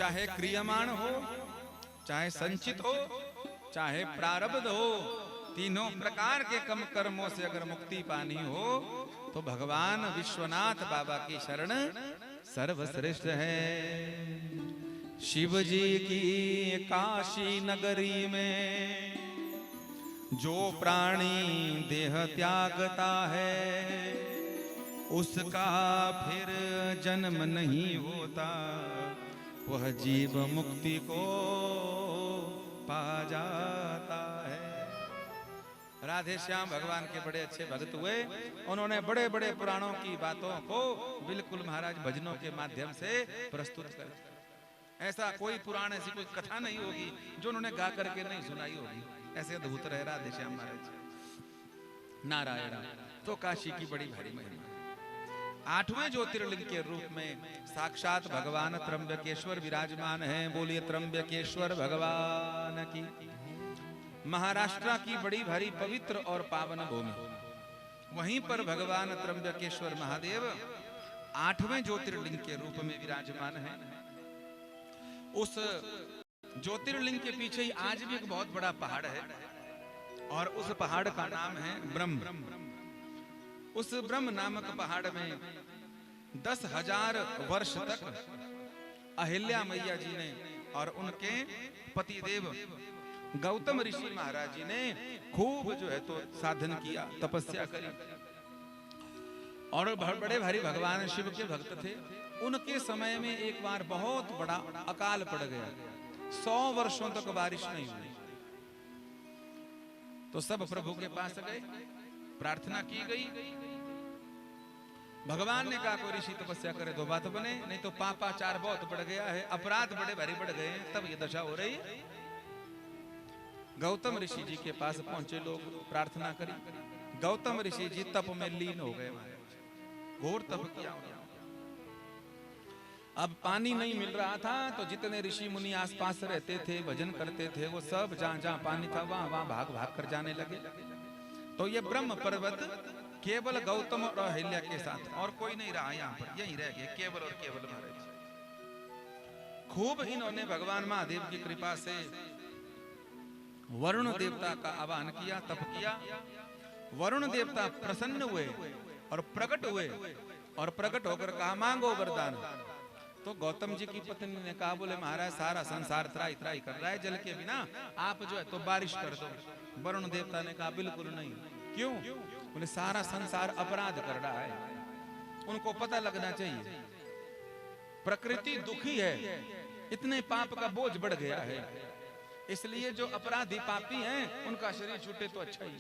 चाहे क्रियमाण हो, चाहे संचित हो, चाहे प्रारब्ध हो, तीनों प्रकार के कम कर्मों से अगर मुक्ति पानी हो तो भगवान विश्वनाथ बाबा की शरण सर्वश्रेष्ठ है। शिव जी की काशी नगरी में जो प्राणी देह त्यागता है उसका फिर जन्म नहीं होता, वह जीव मुक्ति को पा जाता है। राधे श्याम भगवान के बड़े अच्छे भक्त हुए। उन्होंने बड़े बड़े पुराणों की बातों को बिल्कुल महाराज भजनों के माध्यम से प्रस्तुत कर। ऐसा कोई पुराण, ऐसी कोई कथा नहीं होगी जो उन्होंने गा करके नहीं सुनाई होगी। ऐसे अद्भुत रहे राधे श्याम महाराज। नारायण तो काशी की बड़ी भारी महिमा। 8वें ज्योतिर्लिंग के रूप में साक्षात भगवान त्र्यंबकेश्वर विराजमान हैं। बोलिए त्र्यंबकेश्वर भगवान की। महाराष्ट्र की बड़ी भारी पवित्र और पावन भूमि, वहीं पर भगवान त्र्यंबकेश्वर महादेव 8वें ज्योतिर्लिंग के रूप में विराजमान हैं। उस ज्योतिर्लिंग के पीछे ही आज भी एक बहुत बड़ा पहाड़ है और उस पहाड़ का नाम है ब्रह्म। उस ब्रह्म नामक पहाड़ में 10,000 वर्ष तक अहिल्या मैया जी ने और उनके पतिदेव गौतम ऋषि महाराज जी ने खूब जो है तो साधन किया, तपस्या करी। और बड़े भारी भगवान शिव के भक्त थे। उनके समय में एक बार बहुत बड़ा अकाल पड़ गया, 100 वर्षों तक बारिश नहीं हुई। तो सब प्रभु के पास गए, प्रार्थना की गई। भगवान ने कहा कोई ऋषि तपस्या करे तो बात बने, नहीं तो पापाचार बहुत बढ़ गया है, अपराध बड़े भारी बढ़ गए हैं, तब ये दशा हो रही। गौतम ऋषि जी के पास पहुंचे लोग, प्रार्थना करी। गौतम ऋषि जी तप में लीन हो गए, घोर तप किया। अब पानी नहीं मिल रहा था तो जितने ऋषि मुनि आसपास रहते थे, भजन करते थे, वो सब जहां जहां पानी था वहां वहां भाग भाग कर जाने लगे। तो ये ब्रह्म पर्वत केवल गौतम और अहिल्या के साथ, और कोई नहीं रहा यहाँ पर, यही रह गए केवल और केवल महाराज। खूब इन्होंने भगवान महादेव की कृपा से वरुण देवता का आह्वान किया, तप किया। वरुण देवता प्रसन्न हुए और प्रकट हुए, और प्रकट होकर कहा मांगो वरदान। तो गौतम जी की पत्नी ने कहा, बोले महाराज सारा संसार त्राई त्राई कर रहा है जल के बिना, आप जो है तो बारिश कर दो। वरुण देवता ने कहा बिल्कुल नहीं। क्यों? बोले सारा संसार अपराध कर रहा है, उनको पता लगना चाहिए। प्रकृति दुखी है, इतने पाप का बोझ बढ़ गया है, इसलिए जो अपराधी पापी हैं उनका शरीर छूटे तो अच्छा ही।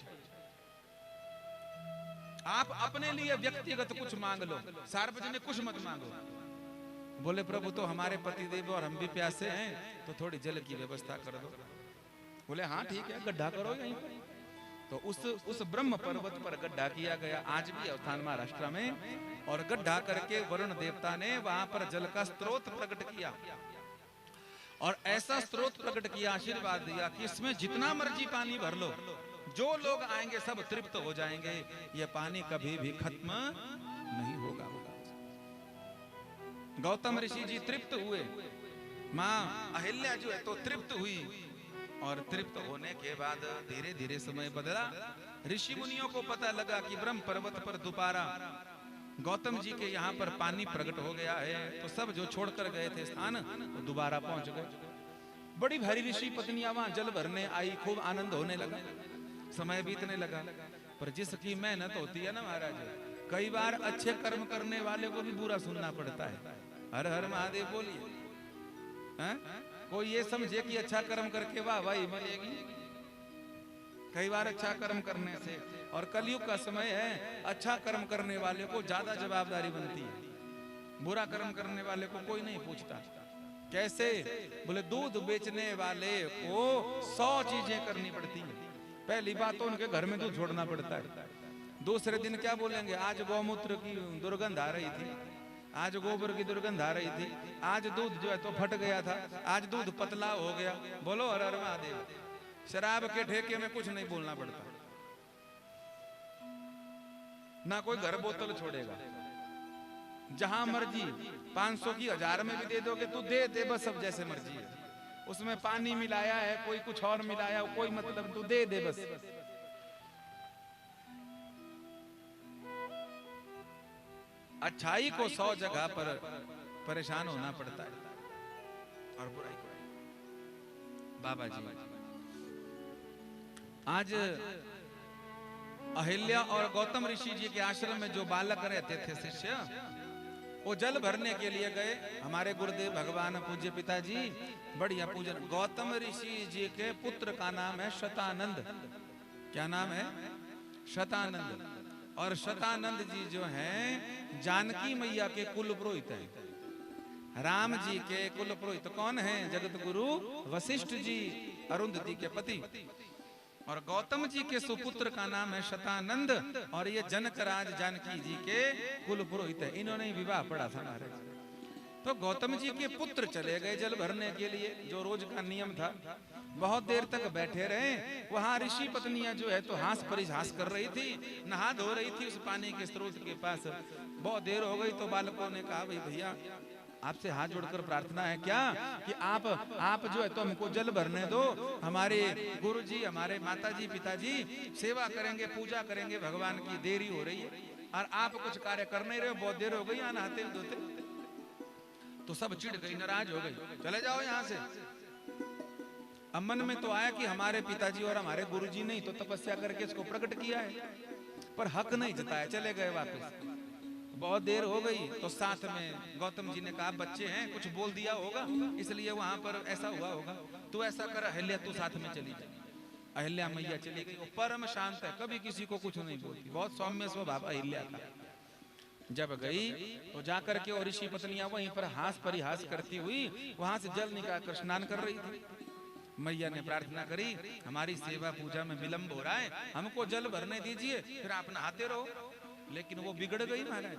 आप अपने लिए व्यक्तिगत कुछ मांग लो, सार्वजनिक कुछ मत मांगो। बोले प्रभु तो हमारे पतिदेव और हम भी प्यासे हैं, तो थोड़ी जल की व्यवस्था कर दो। बोले हाँ ठीक है, गड्ढा करो यहीं पर। तो उस ब्रह्म पर्वत पर गड्ढा किया गया, आज भी अवधान महाराष्ट्र में। और गड्ढा करके वरुण देवता ने वहां पर जल का स्रोत प्रकट किया, और ऐसा स्रोत प्रकट किया, आशीर्वाद दिया कि इसमें जितना मर्जी पानी भर लो, जो लोग आएंगे सब तृप्त हो जाएंगे, यह पानी कभी भी खत्म नहीं होगा। गौतम ऋषि जी तृप्त हुए, मां अहिल्या जो है तो तृप्त हुई, और तृप्त होने के बाद धीरे धीरे समय बदला। ऋषि मुनियों को पता लगा कि ब्रह्म पर्वत पर दोबारा गौतम जी के यहाँ पर पानी प्रकट हो गया है, तो सब जो छोड़कर गए थे स्थान वो दोबारा पहुंच गए। बड़ी भारी ऋषि पत्नियां वहां जल भरने आई, खूब आनंद होने लगा, समय बीतने लगा। पर जिसकी मेहनत होती है ना महाराज, कई बार अच्छे कर्म करने वाले को भी बुरा सुनना पड़ता है। हर हर महादेव बोलिए। कोई ये समझे कि अच्छा कर्म करके वाह वाही मिलेगी, कई बार अच्छा कर्म करने से, और कलयुग का समय है, अच्छा कर्म करने वाले को ज्यादा जवाबदारी बनती है, बुरा कर्म करने वाले को कोई नहीं पूछता। कैसे? बोले दूध बेचने वाले को 100 चीजें करनी पड़ती है। पहली बात तो उनके घर में दूध छोड़ना पड़ता है। दूसरे दिन क्या बोलेंगे, आज गौमूत्र की दुर्गंध आ रही थी, आज गोबर की दुर्गंध आ रही थी, आज दूध जो है तो फट गया था, आज दूध पतला हो गया। बोलो हर हर महादेव। शराब के ठेके में कुछ नहीं बोलना पड़ता, ना कोई घर बोतल छोड़ेगा, जहां मर्जी 500 की 1000 में भी दे दोगे तू दे दे बस, अब जैसे मर्जी है। उसमें पानी मिलाया है, कोई कुछ और मिलाया, कोई मतलब, तू दे दे बस। अच्छाई को 100 जगह पर परेशान होना पड़ता है और बुराई को। बाबा जी आज अहिल्या और गौतम ऋषि जी के आश्रम में जो बालक रहते थे शिष्य, वो जल भरने के लिए गए। हमारे गुरुदेव भगवान पूज्य पिताजी बढ़िया पूजन। गौतम ऋषि जी के पुत्र का नाम है शतानंद। क्या नाम है? शतानंद। और शतानंद जी जो हैं जानकी मैया के कुल पुरोहित हैं। राम जी के कुल पुरोहित कौन हैं? जगत गुरु वशिष्ठ जी, अरुंधति के पति। और गौतम जी के सुपुत्र का नाम है शतानंद, और ये जनकराज जानकी जी के कुल पुरोहित है। इन्होंने विवाह पढ़ा था हमारे। तो गौतम जी के पुत्र चले गए जल भरने के लिए, जो रोज का नियम था। बहुत देर तक बैठे रहे। वहां ऋषि पत्नियां जो है तो हास परिहास कर रही थी, नहा धो रही थी उस पानी के स्रोत के पास। बहुत देर हो गई तो बालकों ने कहा, भाई भैया आपसे हाथ जोड़कर प्रार्थना है क्या कि आप जो है तो हमको जल भरने दो। हमारे गुरुजी, हमारे माताजी, पिताजी सेवा करेंगे, पूजा करेंगे भगवान की, देरी हो रही है और आप कुछ कार्य कर नहीं रहे हो, बहुत देर हो गई यहाँ नहाते धोते। तो सब चिढ़ गई, नाराज हो गई, चले जाओ यहाँ से। अब मन में तो आया कि हमारे पिताजी और हमारे गुरुजी ने तो तपस्या करके इसको प्रकट किया है, पर हक नहीं जताया, चले गए वापस। बहुत देर हो गई तो साथ में गौतम जी ने कहा, बच्चे हैं कुछ बोल दिया होगा इसलिए वहां पर ऐसा हुआ होगा, तू ऐसा कर अहिल्या तू साथ में चली जा। अहिल्या मैया चली गई। वो परम शांत है, कभी किसी को कुछ नहीं बोलती, बहुत सौम्य स्वभाव अहिल्या का। जब गई तो जाकर के और ऋषि पत्नियां वहीं पर हास परिहास करती हुई वहां से जल निकाल कर स्नान कर रही थी। मैया ने प्रार्थना करी, हमारी सेवा पूजा में विलंब हो रहा है, हमको जल भरने दीजिए, फिर आप नहाते रहो। लेकिन वो बिगड़ गई महाराज,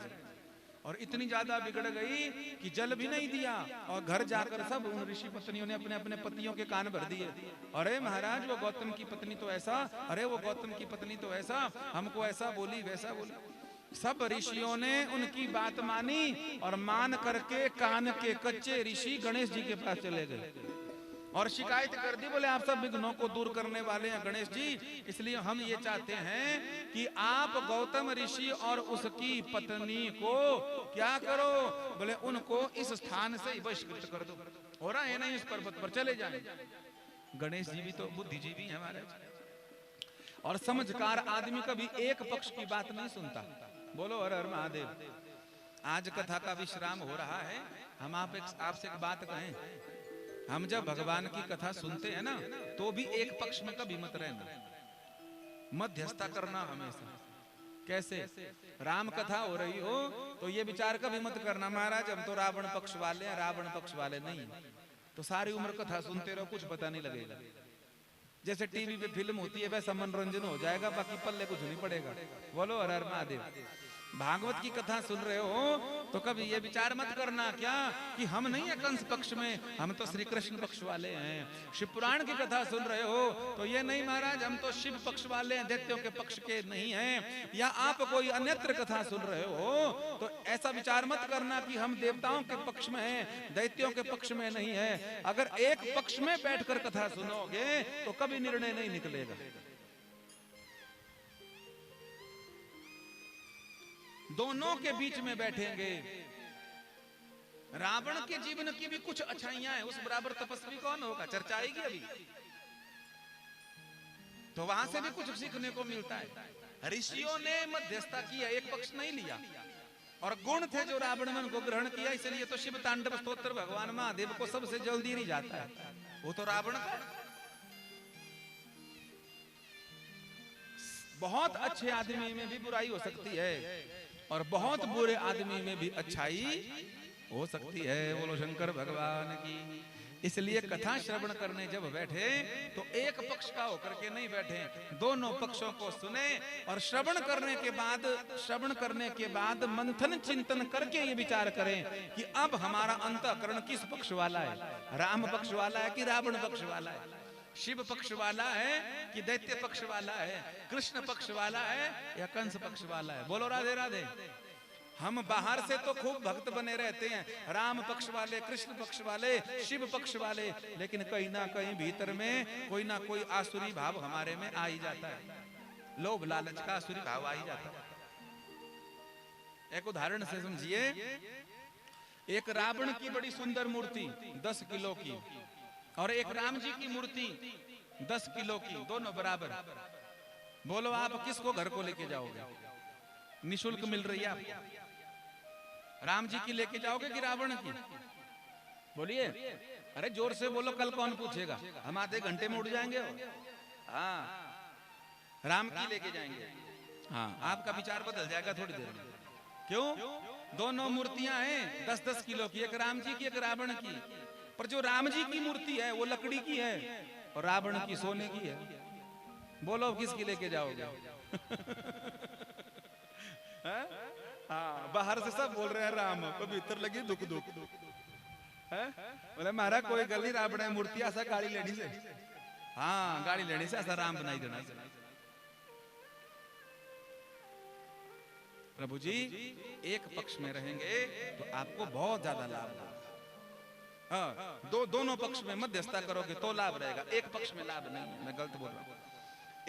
और इतनी ज्यादा बिगड़ गई कि जल भी नहीं दिया। और घर जाकर सब उन ऋषि पत्नियों ने अपने अपने पतियों के कान भर दिए। अरे महाराज वो गौतम की पत्नी तो ऐसा, अरे वो गौतम की पत्नी तो ऐसा, हमको ऐसा बोली वैसा बोली। सब ऋषियों ने उनकी बात मानी और मान करके कान के कच्चे ऋषि गणेश जी के पास चले गए और शिकायत कर दी। बोले आप सब विघ्नों को दूर करने वाले हैं गणेश जी, इसलिए हम ये चाहते हैं कि आप गौतम ऋषि और उसकी पत्नी को क्या करो? बोले उनको इस स्थान से बहिष्कृत कर दो। हो रहा है ना, इस पर्वत पर चले जाए। गणेश जी भी तो बुद्धिजीवी हैं हमारे, और समझकार आदमी कभी एक पक्ष की बात नहीं सुनता। बोलो हर हर महादेव। आज कथा का विश्राम हो रहा है, हम आपसे एक बात कहें, हम जब भगवान की कथा सुनते हैं ना तो भी एक पक्ष में कभी मत रहना, मध्यस्थता करना हमेशा। कैसे? राम कथा हो रही हो तो ये विचार कभी मत करना, महाराज हम तो रावण पक्ष वाले हैं, रावण पक्ष वाले नहीं। तो सारी उम्र कथा सुनते रहो, कुछ पता नहीं लगेगा। जैसे टीवी पे फिल्म होती है वैसा मनोरंजन हो जाएगा, बाकी पल्ले कुछ नहीं पड़ेगा। बोलो हर हर महादेव। भागवत की कथा सुन रहे हो तो कभी ये विचार मत करना क्या कि हम नहीं है कंस पक्ष में, हम तो श्री कृष्ण पक्ष वाले हैं। शिव पुराण की कथा सुन रहे हो तो ये नहीं महाराज हम तो शिव पक्ष वाले हैं, दैत्यों के पक्ष के नहीं हैं। या आप कोई अन्यत्र कथा सुन रहे हो तो ऐसा विचार मत करना कि हम देवताओं के पक्ष में हैं, दैत्यों के पक्ष में नहीं है। अगर एक पक्ष में बैठकर कथा सुनोगे तो कभी निर्णय नहीं निकलेगा। दोनों के बीच में बैठेंगे। रावण के जीवन की भी कुछ अच्छाइयां हैं, उस बराबर तपस्वी कौन होगा? चर्चा आएगी अभी, तो वहां से भी कुछ सीखने को मिलता है। ऋषियों ने मध्यस्थता किया, एक पक्ष नहीं लिया, और गुण थे जो रावण मन को ग्रहण किया। इसलिए तो शिव तांडव स्तोत्र भगवान महादेव को सबसे जल्दी नहीं जाता है, वो तो रावण का। बहुत अच्छे आदमी में भी बुराई हो सकती है और बहुत बुरे आदमी में भी अच्छाई हो सकती है। बोलो शंकर भगवान की। इसलिए कथा श्रवण करने जब बैठे तो एक पक्ष का होकर के नहीं बैठे, दोनों पक्षों को सुने और श्रवण करने के बाद मंथन चिंतन करके ये विचार करें कि अब हमारा अंतःकरण किस पक्ष वाला है, राम पक्ष वाला है कि रावण पक्ष वाला है, शिव पक्ष वाला है कि दैत्य पक्ष वाला है, कृष्ण पक्ष वाला है या कंस पक्ष वाला है। बोलो राधे राधे। हम बाहर से तो खूब भक्त बने रहते हैं, राम पक्ष वाले, कृष्ण पक्ष वाले, शिव पक्ष वाले, लेकिन कहीं ना कहीं भीतर में कोई ना कोई आसुरी भाव हमारे में आ ही जाता है, लोभ लालच का आसुरी भाव आ ही जाता है। एक उदाहरण से समझिए, एक रावण की बड़ी सुंदर मूर्ति 10 किलो की और एक राम जी की मूर्ति 10 किलो की, दोनों बराबर। बोलो आप किसको घर को लेके जाओगे? निशुल्क मिल रही है आपको, राम जी की लेके जाओगे कि रावण की? बोलिए, अरे जोर से बोलो, कल कौन पूछेगा? हम आधे घंटे में उठ जाएंगे। हाँ, राम की लेके जाएंगे। हाँ, आपका विचार बदल जाएगा थोड़ी देर में। क्यों? दोनों मूर्तियां हैं 10-10 किलो की, एक राम जी की एक रावण की। पर जो राम जी की मूर्ति है वो लकड़ी की है और रावण की सोने की है। बोलो किसकी लेके जाओगे? हाँ, बाहर से सब बोल रहे हैं राम, तो भीतर लगी दुख दुख। बोले महाराज कोई गल नहीं, रावण है मूर्ति, ऐसा गाड़ी लेनी से, हाँ गाड़ी लेने से ऐसा राम बनाई देना। प्रभु जी एक पक्ष में रहेंगे तो आपको बहुत ज्यादा लाभ होगा। हाँ, दोनों पक्ष में मध्यस्थता करोगे तो लाभ रहेगा, एक पक्ष में लाभ नहीं है। मैं गलत बोल रहा हूँ,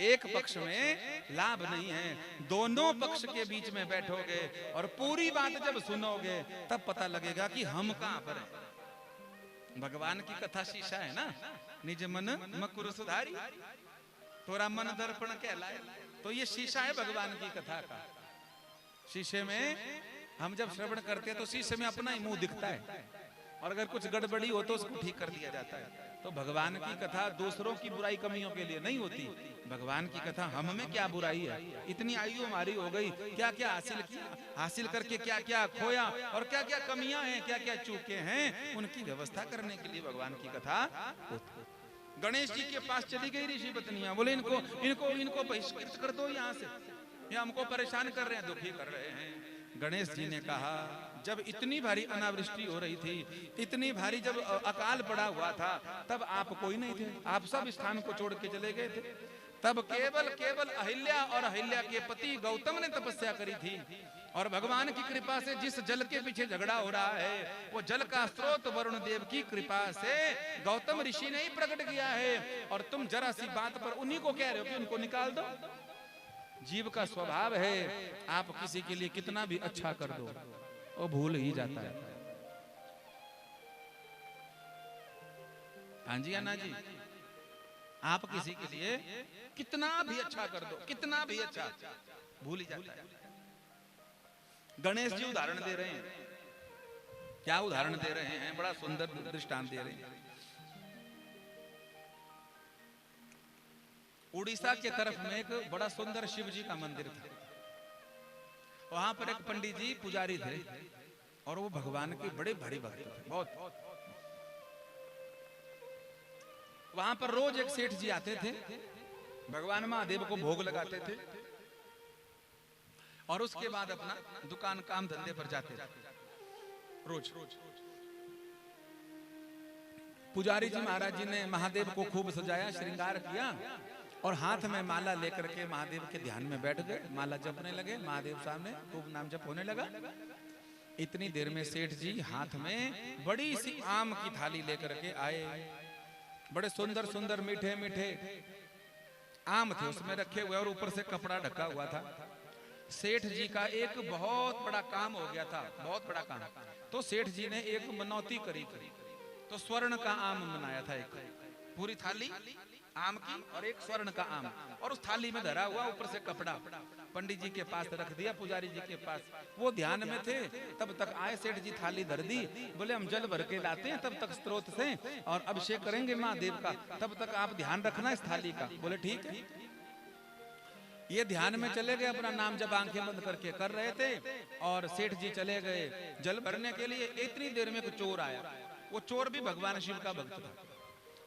एक पक्ष में लाभ नहीं है, दोनों पक्ष के बीच में बैठोगे और पूरी बात जब सुनोगे तब पता लगेगा कि हम कहां पर हैं। भगवान की कथा शीशा है ना, निज मन मकुर सुधारी तोरा मन दर्पण कहलाए। तो ये शीशा है भगवान की कथा का। शीशे में हम जब श्रवण करते हैं तो शीशे में अपना ही मुंह दिखता है, और अगर कुछ गड़बड़ी हो तो उसको ठीक कर दिया जाता है। तो भगवान की कथा दूसरों की बुराई कमियों के लिए नहीं होती, भगवान की कथा हम में क्या बुराई है, इतनी आयु हमारी हो गई, क्या क्या हासिल किया, हासिल करके क्या क्या खोया, और क्या क्या कमियां हैं, क्या क्या चूके हैं, उनकी व्यवस्था करने के लिए भगवान की कथा होती। गणेश जी के पास चली गई ऋषि पत्नियां, बोले इनको इनको इनको बहिष्कृत कर दो यहाँ से, ये हमको परेशान कर रहे हैं, दुखी कर रहे हैं। गणेश जी ने कहा, जब इतनी भारी अनावृष्टि हो रही थी, इतनी भारी जब अकाल पड़ा हुआ था, तब आप कोई नहीं थे, आप सब स्थान को छोड़ के चले गए थे। तब केवल केवल अहिल्या और अहिल्या के पति गौतम ने तपस्या करी थी, और भगवान की कृपा से जिस जल के पीछे झगड़ा हो रहा है वो जल का स्रोत वरुण देव की कृपा से गौतम ऋषि ने ही प्रकट किया है, और तुम जरा सी बात पर उन्हीं को कह रहे हो कि उनको निकाल दो। जीव का स्वभाव है, आप किसी के लिए कितना भी अच्छा कर दो वो भूल ही जाता है। हाँ जी अन्ना जी, आप किसी के लिए कितना भी अच्छा कर दो, कितना भी अच्छा, भूल ही जाता है। गणेश जी उदाहरण दे रहे हैं, क्या उदाहरण दे रहे हैं, बड़ा सुंदर दृष्टांत दे रहे हैं। उड़ीसा के तरफ में एक बड़ा सुंदर शिव जी का मंदिर था, वहां पर एक पंडित जी पुजारी थे, और वो भगवान के बड़े भारी भक्त थे बहुत। वहां पर रोज एक सेठ जी आते थे, भगवान महादेव को भोग लगाते थे, और उसके बाद अपना दुकान काम धंधे पर जाते थे रोज। पुजारी जी महाराज जी ने महादेव को खूब सजाया, श्रृंगार किया, और हाथ में माला लेकर के महादेव के ध्यान में बैठ गए, माला जपने लगे, महादेव सामने खूब नाम जप होने लगा। इतनी देर में सेठ जी हाथ में बड़ी सी आम की थाली लेकर के आए, बड़े सुंदर सुंदर मीठे मीठे आम थे उसमें रखे हुए, और ऊपर से कपड़ा ढका हुआ था। सेठ जी का एक बहुत बड़ा काम हो गया था, बहुत बड़ा काम। तो सेठ जी ने एक मनौती करी थी, तो स्वर्ण का आम बनाया था, एक पूरी थाली आम की और एक स्वर्ण का आम, और उस थाली में धरा हुआ ऊपर से कपड़ा पंडित जी के पास रख दिया, पुजारी जी के पास। वो ध्यान में थे, तब तक आए सेठ जी, थाली धर दी, बोले हम जल भर के लाते हैं तब तक स्त्रोत से, और अभिषेक करेंगे महादेव का, तब तक आप ध्यान रखना इस थाली का। बोले ठीक है। ये ध्यान में चले गए, अपना नाम जब आंखें बंद करके कर रहे थे, और सेठ जी चले गए जल भरने के लिए। इतनी देर में एक चोर आया, वो चोर भी भगवान शिव का भक्त था,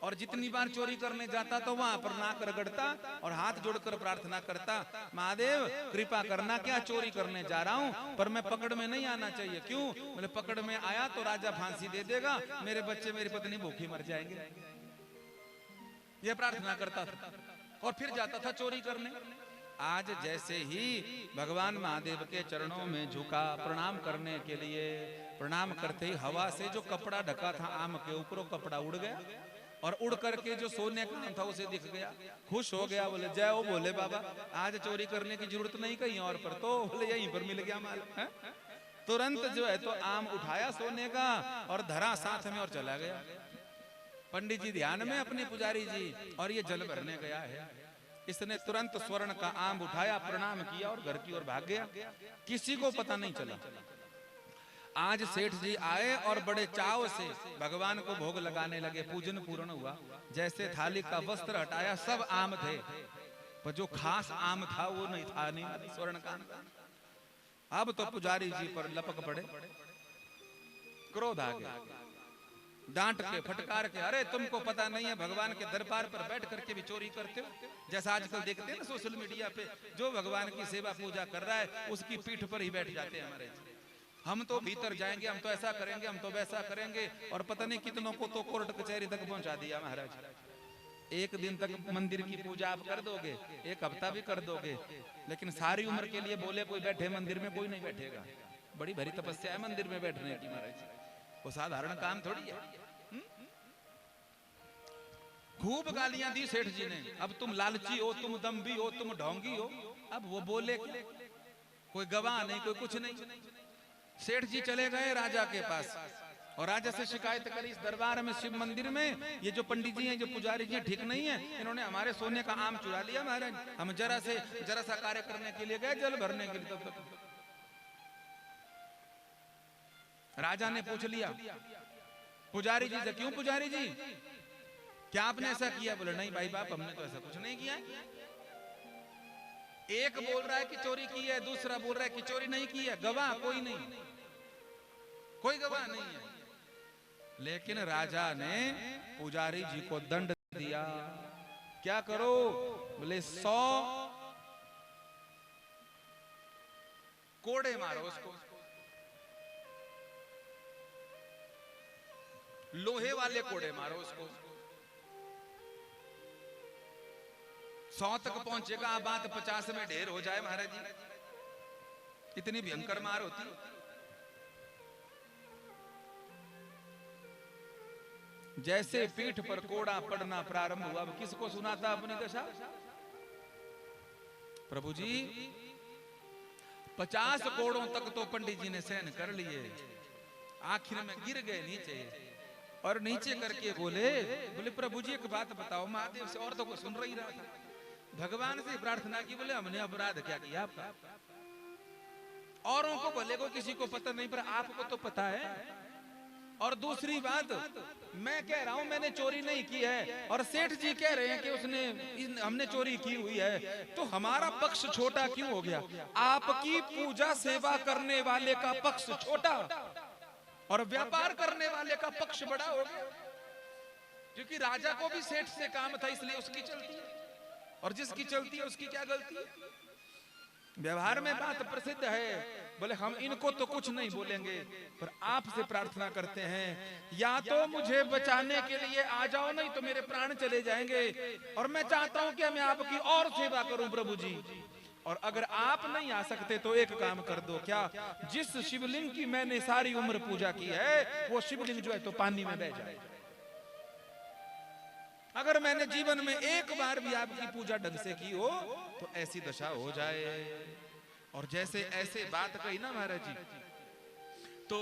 और जितनी बार चोरी करने जाता तो वहां पर नाक रगड़ता और हाथ जोड़कर प्रार्थना करता, महादेव कृपा करना, क्या चोरी करने जा रहा हूं, पर मैं पकड़ में नहीं आना चाहिए। क्यों? बोले पकड़ में आया तो राजा फांसी दे देगा, मेरे बच्चे मेरी पत्नी भूखी मर जाएंगे। ये प्रार्थना करता था, और फिर जाता था चोरी करने। आज जैसे ही भगवान महादेव के चरणों में झुका प्रणाम करने के लिए, प्रणाम करते ही हवा से जो कपड़ा ढका था आम के ऊपर, वो कपड़ा उड़ गया और उड़ करके जो सोने का था उसे दिख गया। खुश हो गया, बोले जय हो बोले बाबा, आज चोरी करने की जरूरत नहीं कहीं और पर, तो बोले यहीं पर मिल गया माल। तुरंत जो है तो आम उठाया सोने का और धरा साथ में और चला गया। पंडित जी ध्यान में अपने पुजारी जी, और ये जल भरने गया है। इसने तुरंत स्वर्ण का आम उठाया, प्रणाम किया और घर की ओर भाग गया। किसी को पता नहीं चला। आज सेठ जी आए और बड़े चाव से भगवान को भोग लगाने लगे। पूजन पूर्ण हुआ। जैसे थाली का वस्त्र हटाया, सब आम थे, पर जो खास आम था वो नहीं था, नहीं स्वर्ण का। अब तो पुजारी जी पर लपक पड़े, क्रोध आ गया, डांट के फटकार के, अरे तुमको पता नहीं है भगवान के दरबार पर बैठ करके भी चोरी करते हो? जैसा आजकल देखते हैं ना सोशल मीडिया पे, जो भगवान की सेवा पूजा कर रहा है उसकी पीठ पर ही बैठ जाते हैं हमारे। हम तो भीतर जाएंगे, हम तो ऐसा करेंगे, हम तो वैसा करेंगे, और पता नहीं कितनों को तो कोर्ट कचहरी तक पहुंचा दिया महाराज। एक दिन तक मंदिर की पूजा आप कर दोगे, एक हफ्ता भी कर दोगे, लेकिन सारी उम्र के लिए बोले कोई बैठे मंदिर में, कोई नहीं बैठेगा। बड़ी भारी तपस्या है मंदिर में बैठने की महाराज, वो साधारण काम थोड़ी है। खूब गालियां दी सेठ जी ने, अब तुम लालची हो, तुम दम्भी हो, तुम ढोंगी हो। अब वो बोले कोई गवाह नहीं, कोई कुछ नहीं। सेठ जी चले गए राजा के पास और राजा से शिकायत करी, इस दरबार में शिव मंदिर में ये जो पंडित जी हैं, जो पुजारी जी हैं, ठीक नहीं है, इन्होंने हमारे सोने का आम चुरा लिया महाराज। हम जरा सा कार्य करने के लिए गए, जल भरने के लिए, तब राजा ने पूछ लिया पुजारी जी से, क्यों पुजारी जी, क्या आपने ऐसा किया? बोले नहीं भाई बाप, हमने तो ऐसा कुछ नहीं किया। एक बोल रहा है कि चोरी की है, दूसरा बोल रहा है कि चोरी नहीं की है, गवाह कोई नहीं, कोई गवाह नहीं है। लेकिन राजा ने पुजारी जी को दंड दिया, क्या करो? बोले 100 कोड़े मारो उसको, लोहे वाले कोड़े मारो उसको। 100 तक पहुंचेगा, बात 50 में ढेर हो जाए महाराज जी, इतनी भयंकर मार होती। जैसे पीठ पर कोड़ा पड़ना प्रारंभ हुआ, किसको सुनाता अपनी दशा? प्रभु जी 50 कोड़ों तक तो पंडित जी ने सहन कर लिए, आखिर में गिर गए नीचे, और नीचे करके बोले प्रभु जी एक बात बताओ, महादेव से, और तो कोई सुन रही रहा था, भगवान से प्रार्थना की, बोले हमने अपराध क्या किया आपका? औरों को भले को किसी को पता नहीं, पर आपको तो पता है। और दूसरी बात, मैं कह रहा हूं मैंने चोरी नहीं की है, और सेठ जी कह रहे हैं कि हमने चोरी की हुई है, तो हमारा पक्ष छोटा क्यों हो गया? आपकी पूजा सेवा करने वाले का पक्ष छोटा और व्यापार करने वाले का पक्ष बड़ा हो गया, क्योंकि राजा को भी सेठ से काम था, इसलिए उसकी चलती है, और जिसकी चलती है उसकी क्या गलती है? व्यवहार में बात प्रसिद्ध है। बोले हम इनको तो कुछ नहीं बोलेंगे, पर आपसे प्रार्थना करते हैं, या तो मुझे बचाने के लिए आ जाओ, नहीं तो मेरे प्राण चले जाएंगे, और मैं चाहता हूं कि मैं आपकी और सेवा करूं प्रभु जी। और अगर आप नहीं आ सकते तो एक काम कर दो, क्या? जिस शिवलिंग की मैंने सारी उम्र पूजा की है, वो शिवलिंग जो है तो पानी में बह जाए। अगर मैंने जीवन में एक बार भी आपकी पूजा ढंग से की हो तो ऐसी दशा हो जाए। और जैसे ऐसे बात कही ना महाराज जी, तो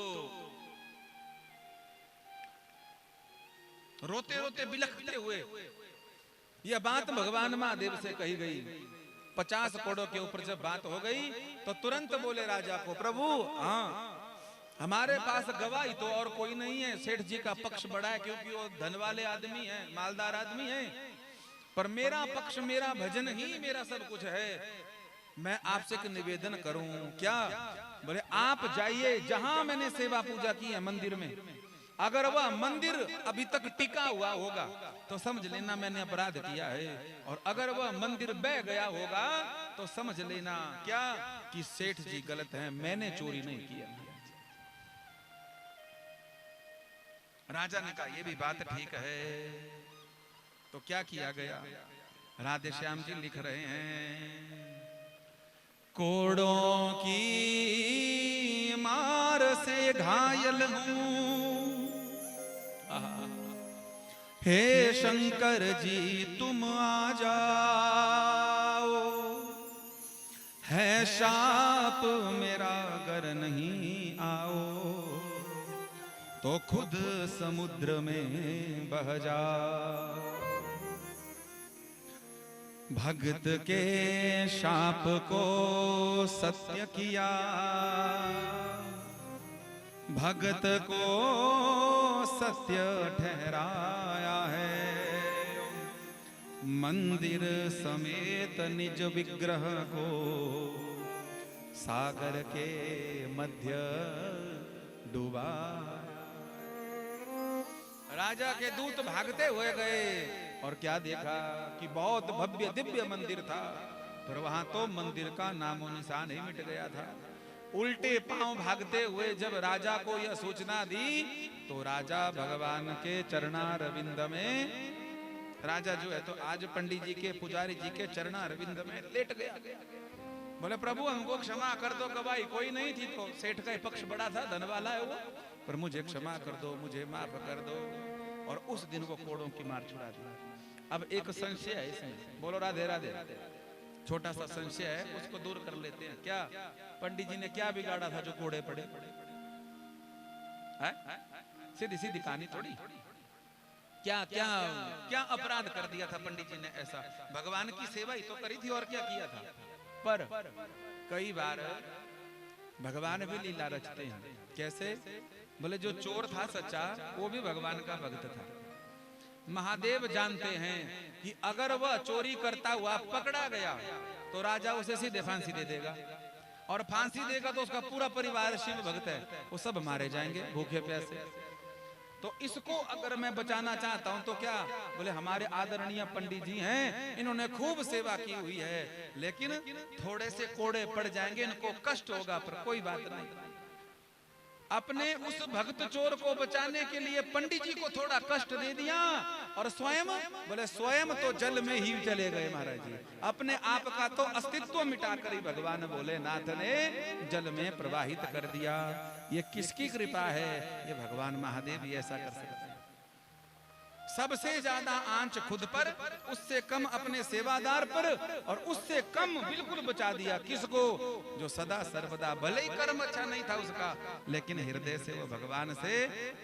रोते रोते बिलखते हुए यह बात भगवान महादेव से कही गई। 50 कोड़ों के ऊपर जब बात हो गई तो तुरंत बोले राजा को, प्रभु हाँ हमारे पास गवाही तो और कोई नहीं है, सेठ जी का पक्ष बड़ा है क्योंकि वो धन वाले आदमी है, मालदार आदमी है, पर मेरा पक्ष, मेरा भजन ही मेरा सब कुछ है। मैं आपसे एक निवेदन करूं क्या? बोले आप जाइए, जहां मैंने सेवा पूजा की है मंदिर में, अगर वह मंदिर अभी तक टिका हुआ होगा तो समझ लेना मैंने अपराध किया है, और अगर वह मंदिर बह गया होगा तो समझ लेना क्या कि सेठ जी गलत हैं, मैंने चोरी नहीं किया। राजा ने कहा ये भी बात ठीक है। तो क्या किया गया? राधे श्याम जी लिख रहे हैं, कोड़ों की मार से घायल हूं, हे शंकर जी तुम आ जाओ, है शाप मेरा अगर नहीं आओ, तो खुद समुद्र में बह जाओ। भक्त के शाप को सत्य किया, भक्त को सत्य ठहराया है, मंदिर समेत निज विग्रह को सागर के मध्य डूबा। राजा के दूत भागते हुए गए और क्या देखा कि बहुत भव्य दिव्य मंदिर था, पर वहां तो मंदिर का नामो निशान ही मिट गया था। उल्टे पांव भागते हुए जब राजा को यह सूचना दी, तो राजा भगवान के चरणारविंद में, राजा जो है तो आज पंडित जी के पुजारी जी के चरणारविंद में लेट गया। बोले प्रभु हमको क्षमा कर दो, गवाही कोई नहीं थी, तो सेठ का पक्ष बड़ा था, धन वाला है वो, पर मुझे क्षमा कर दो, मुझे माफ कर दो। और उस दिन वो कोड़ों की मार छुड़ा दी। अब एक संशय है इसमें, बोलो राधे राधे, छोटा सा संशय है, उसको दूर कर लेते हैं। क्या पंडित जी ने क्या बिगाड़ा था जो कोड़े पड़े? सीधी सीधी कहानी थोड़ी। क्या क्या क्या अपराध कर दिया था पंडित जी ने ऐसा? भगवान की सेवा ही तो करी थी, और क्या किया था? पर कई बार भगवान भी लीला रचते हैं। कैसे? बोले जो चोर था सच्चा, वो भी भगवान का भक्त था। महादेव जानते हैं कि अगर वह चोरी करता हुआ पकड़ा गया तो राजा उसे सीधे फांसी दे देगा, और फांसी देगा तो उसका पूरा परिवार शिव भक्त है, वो सब मारे जाएंगे भूखे प्यासे। तो इसको अगर मैं बचाना चाहता हूं तो क्या? बोले हमारे आदरणीय पंडित जी हैं, इन्होंने खूब सेवा की हुई है, लेकिन थोड़े से कोड़े पड़ जाएंगे, इनको कष्ट होगा, पर कोई बात नहीं। अपने उस भक्त चोर को बचाने के लिए पंडित जी को थोड़ा कष्ट दे दिया, और स्वयं, बोले स्वयं तो जल में ही चले गए महाराज जी। अपने आप का तो अस्तित्व मिटाकर ही भगवान भोलेनाथ ने जल में प्रवाहित कर दिया। ये किसकी कृपा है? ये भगवान महादेव ही ऐसा कर सकते हैं। सबसे ज्यादा आंच खुद पर, उससे कम अपने सेवादार पर, और उससे कम बिल्कुल बचा दिया किसको? जो सदा सर्वदा, भले ही कर्म अच्छा नहीं था उसका, लेकिन हृदय से वो भगवान से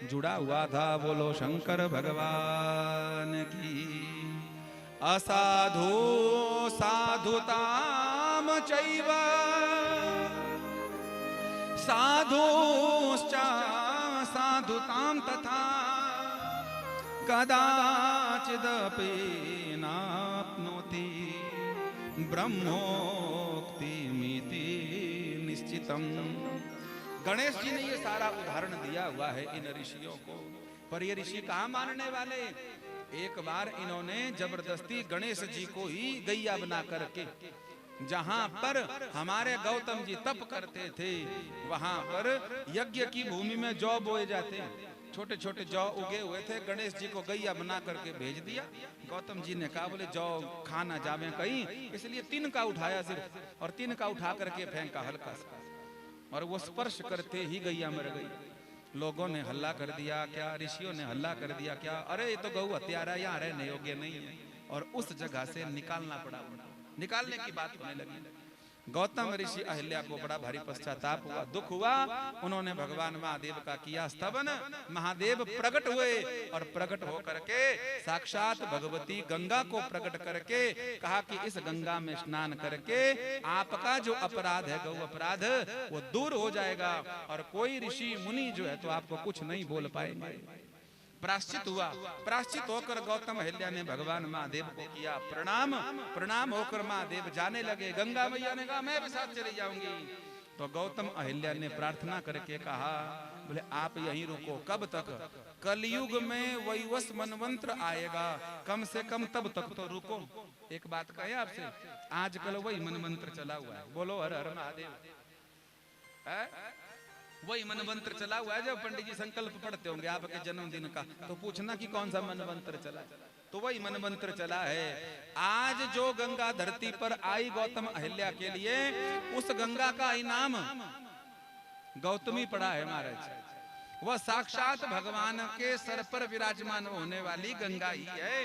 जुड़ा हुआ था। बोलो शंकर भगवान की। असाधु साधुताम चैव साधुश्च साधुताम तथा कदाचिदपि नाप्नोति ब्रह्मोक्तिमिति निश्चितम। गणेश जी ने ये सारा उदाहरण दिया हुआ है इन ऋषियों को, पर ये ऋषि कहाँ मानने वाले? एक बार इन्होंने जबरदस्ती गणेश जी को ही गैया बना करके, जहां पर हमारे गौतम जी तप करते थे, वहां पर यज्ञ की भूमि में जौ बोए जाते हैं, छोटे छोटे जौ उगे हुए थे, गणेश जी को गैया बना करके भेज दिया। गौतम जी ने कहा बोले जौ खाना जावे कहीं, इसलिए तिनका उठाया सिर्फ, और तिनका उठा करके फेंका हल्का सा, और वो स्पर्श करते ही गैया मर गई। लोगों ने हल्ला कर दिया, क्या ऋषियों ने हल्ला कर दिया, क्या अरे ये तो गौ हत्यारा, यहाँ रहने योग्य नहीं है, और उस जगह से निकालना पड़ा। निकालने की बात होने लगी। गौतम ऋषि अहिल्या को बड़ा भारी पश्चाताप हुआ, दुख हुआ। उन्होंने भगवान महादेव का किया स्तवन। महादेव प्रकट हुए, और प्रकट होकर के साक्षात भगवती गंगा को प्रकट करके कहा कि इस गंगा में स्नान करके आपका जो अपराध है, गौ अपराध, वो दूर हो जाएगा, और कोई ऋषि मुनि जो है तो आपको कुछ नहीं बोल पाएंगे। प्राश्चित हुआ। प्राश्चित होकर गौतम अहिल्या ने भगवान महादेव को किया प्रणाम। प्रणाम होकर महादेव जाने लगे। गंगा मैया ने कहा मैं भी साथ चली जाऊंगी। तो गौतम अहिल्या ने प्रार्थना करके कहा, बोले आप यहीं रुको। कब तक? कलयुग में वैवस्वत मनवंत्र आएगा, कम से कम तब तक तो रुको। एक बात कहे आपसे, आजकल वही मनवंत्र चला हुआ है। बोलो हर हर महादेव। वही मनवंत्र चला हुआ है। जब पंडित जी संकल्प पढ़ते होंगे आपके जन्मदिन का, तो पूछना कि कौन सा मनवंत्र चला, तो तो वही मन मंत्र चला है। आज जो गंगा धरती पर आई गौतम अहिल्या के लिए, उस गंगा का ही नाम गौतमी पड़ा है महाराज। वह साक्षात भगवान के सर पर विराजमान होने वाली गंगा ही है।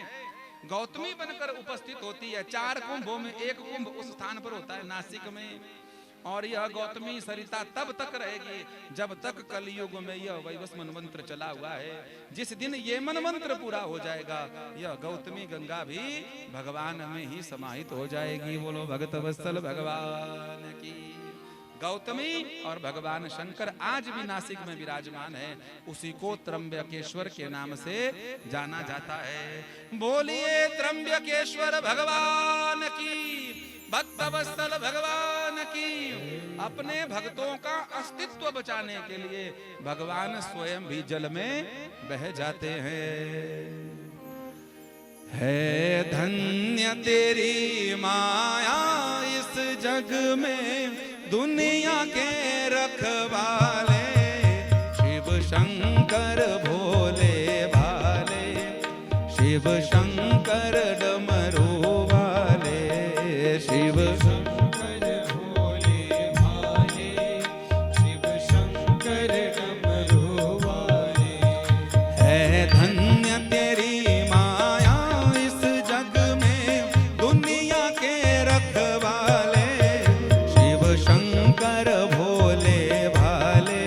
गौतमी बनकर उपस्थित होती है। 4 कुंभों में एक कुंभ उस स्थान पर होता है, नासिक में। और यह गौतमी सरिता तब तक रहेगी जब तक कलयुग में यह वैवस्वत मनमंत्र चला हुआ है। जिस दिन ये मनमंत्र पूरा हो जाएगा, यह गौतमी गंगा भी भगवान में ही समाहित हो जाएगी। बोलो भगत वत्सल भगवान की। गौतमी और भगवान शंकर आज भी नासिक में विराजमान है। उसी को त्र्यंबकेश्वर के नाम से जाना जाता है। बोलिए त्र्यंबकेश्वर भगवान की, भक्तवत्सल भगवान की। अपने भक्तों का अस्तित्व बचाने के लिए भगवान स्वयं भी जल में बह जाते हैं। है धन्य तेरी माया इस जग में, दुनिया के रखवाले, शिव शंकर भोले भाले, शिव शंकर डमरू वाले, शिव शंकर भोले भाले, शिव शंकर डमरू वाले। है धन्य तेरी माया इस जग में, दुनिया के रखवाले, शिव शंकर भोले भाले,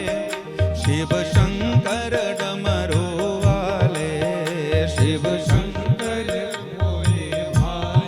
शिव शंकर डमरू वाले, शिव शंकर भोले भाले,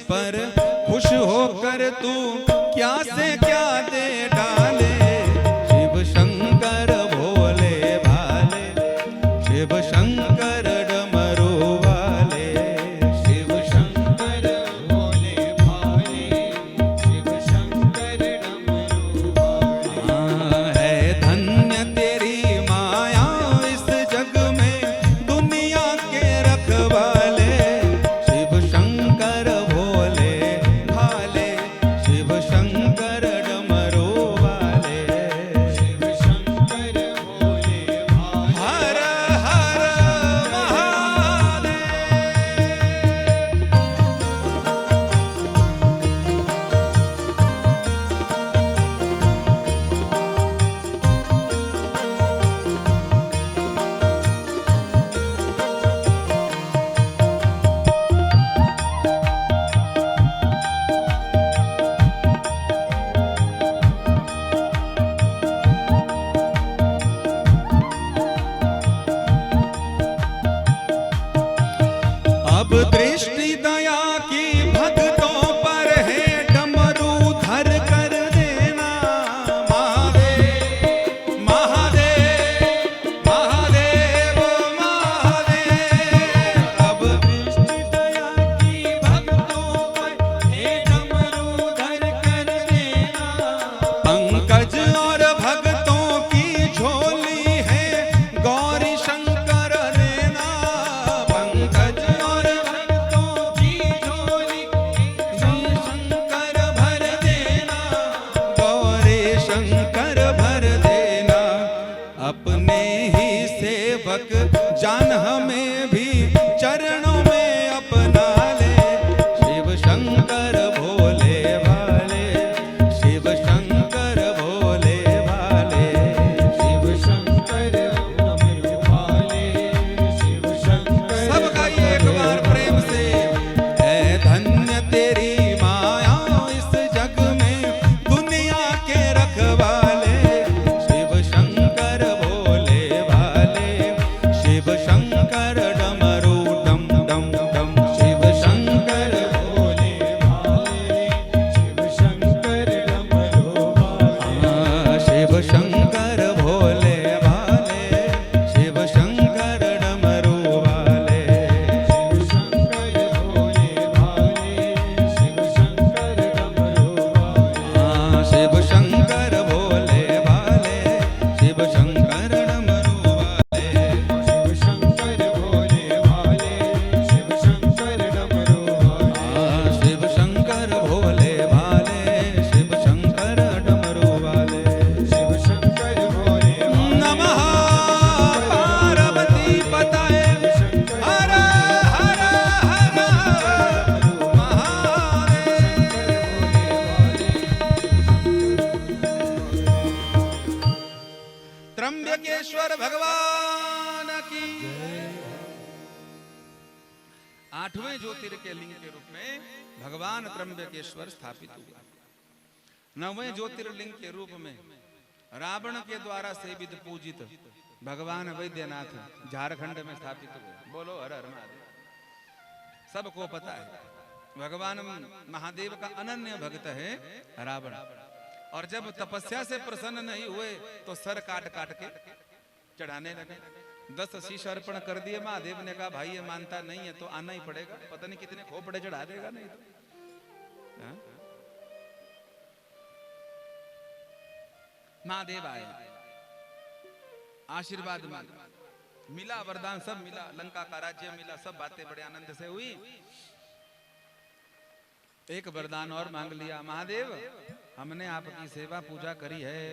पर खुश होकर तू क्या से क्या दे डाले। शिव शंकर भोले भाले, शिव शंकर डमरू वाले, शिव शंकर भोले भाले, शिव शंकर डमरू वाले। है धन्य तेरी माया इस जग में दुनिया के रखवाले। शिव शंकर भोले भाले, शिव शंकर डमरू वाले, शिव शंकर भोले भाले। हर हर महादेव। अब दृष्टि दया की भक्तों पर है, डमरू धर कर देना। महादेव महादेव महादेव महादेव। अब दृष्टि दया की भक्तों पर हे डमरू धर कर देना। पंकज और भक्तों की झोली है, गौरी शंकर देना। पंकज और भक्तों की झोली शंकर भर देना, गौरी शंकर भर देना। अपने ही सेवक जान हमें भी चरणों में अपना ले। शिव शंकर भोले भाले, शिव शंकर भोले भाले, शिव शंकर डमरू वाले, शिव शंकर। सब गाइए एक बार प्रेम से। है धन्य तेरी माया इस जग में दुनिया के रखवाले। शिव शंकर भोले भाले, शिव शंकर डमरू डम डम डम। शिव शंकर भोले भाले, शिव शंकर डमरू वाले। शिव शंकर भोले भाले, शिव शंकर डमरू वाले। शिव शंकर भोले भाले, शिव शंकर डमरू वाले। शिव शंकर भोले भाले, शिव शंकर डमरू वाले। शिव शंकर भोले भाले, शिव शंकर डमरू वाले। शिव शंकर भोले भाले, शिव शंकर डमरू वाले। शिव शंकर भोले भाले, नमः पार्वती पतये, हर हर हर महादेव। त्र्यंबकेश्वर भगवान की। आठवें ज्योतिर के लिंग के रूप में भगवान त्र्यंबकेश्वर स्थापित हुआ। नवें ज्योतिर्लिंग के रूप में रावण के द्वारा सेवित पूजित भगवान वैद्यनाथ झारखंड में स्थापित हुए। बोलो हर हर महादेव। सबको पता है भगवान महादेव का अनन्य भक्त है रावण। और जब तपस्या से प्रसन्न नहीं हुए तो सर काट काट के चढ़ाने लगे। 10 शीश अर्पण कर दिए। महादेव ने कहा भाई ये मानता नहीं है तो आना ही पड़ेगा, पता नहीं कितने खोपड़े चढ़ा देगा नहीं तो। हाँ? महादेव आए, आशीर्वाद मिला, वरदान सब मिला, लंका का राज्य मिला, सब बातें बड़े आनंद से हुई। एक वरदान और मांग लिया, महादेव हमने आपकी सेवा पूजा करी है,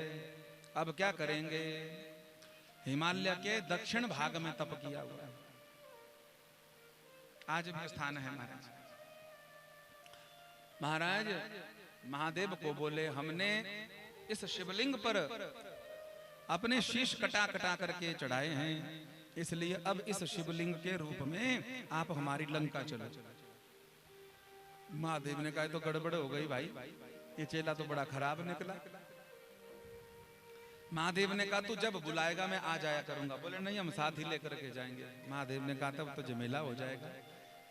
अब क्या करेंगे? हिमालय के दक्षिण भाग में तप किया हुआ है, आज भी स्थान है महाराज। महाराज महादेव को बोले हमने इस शिवलिंग पर अपने शीश कटा कटा करके चढ़ाए हैं, इसलिए अब इस शिवलिंग के रूप में आप हमारी लंका चलो। महादेव ने कहा तो गड़बड़ हो गई भाई, ये चेला तो बड़ा खराब निकला। महादेव ने कहा तू जब बुलाएगा मैं आ जाया करूंगा। बोले नहीं हम साथ ही लेकर के जाएंगे। महादेव ने कहा तब तो झमेला हो जाएगा,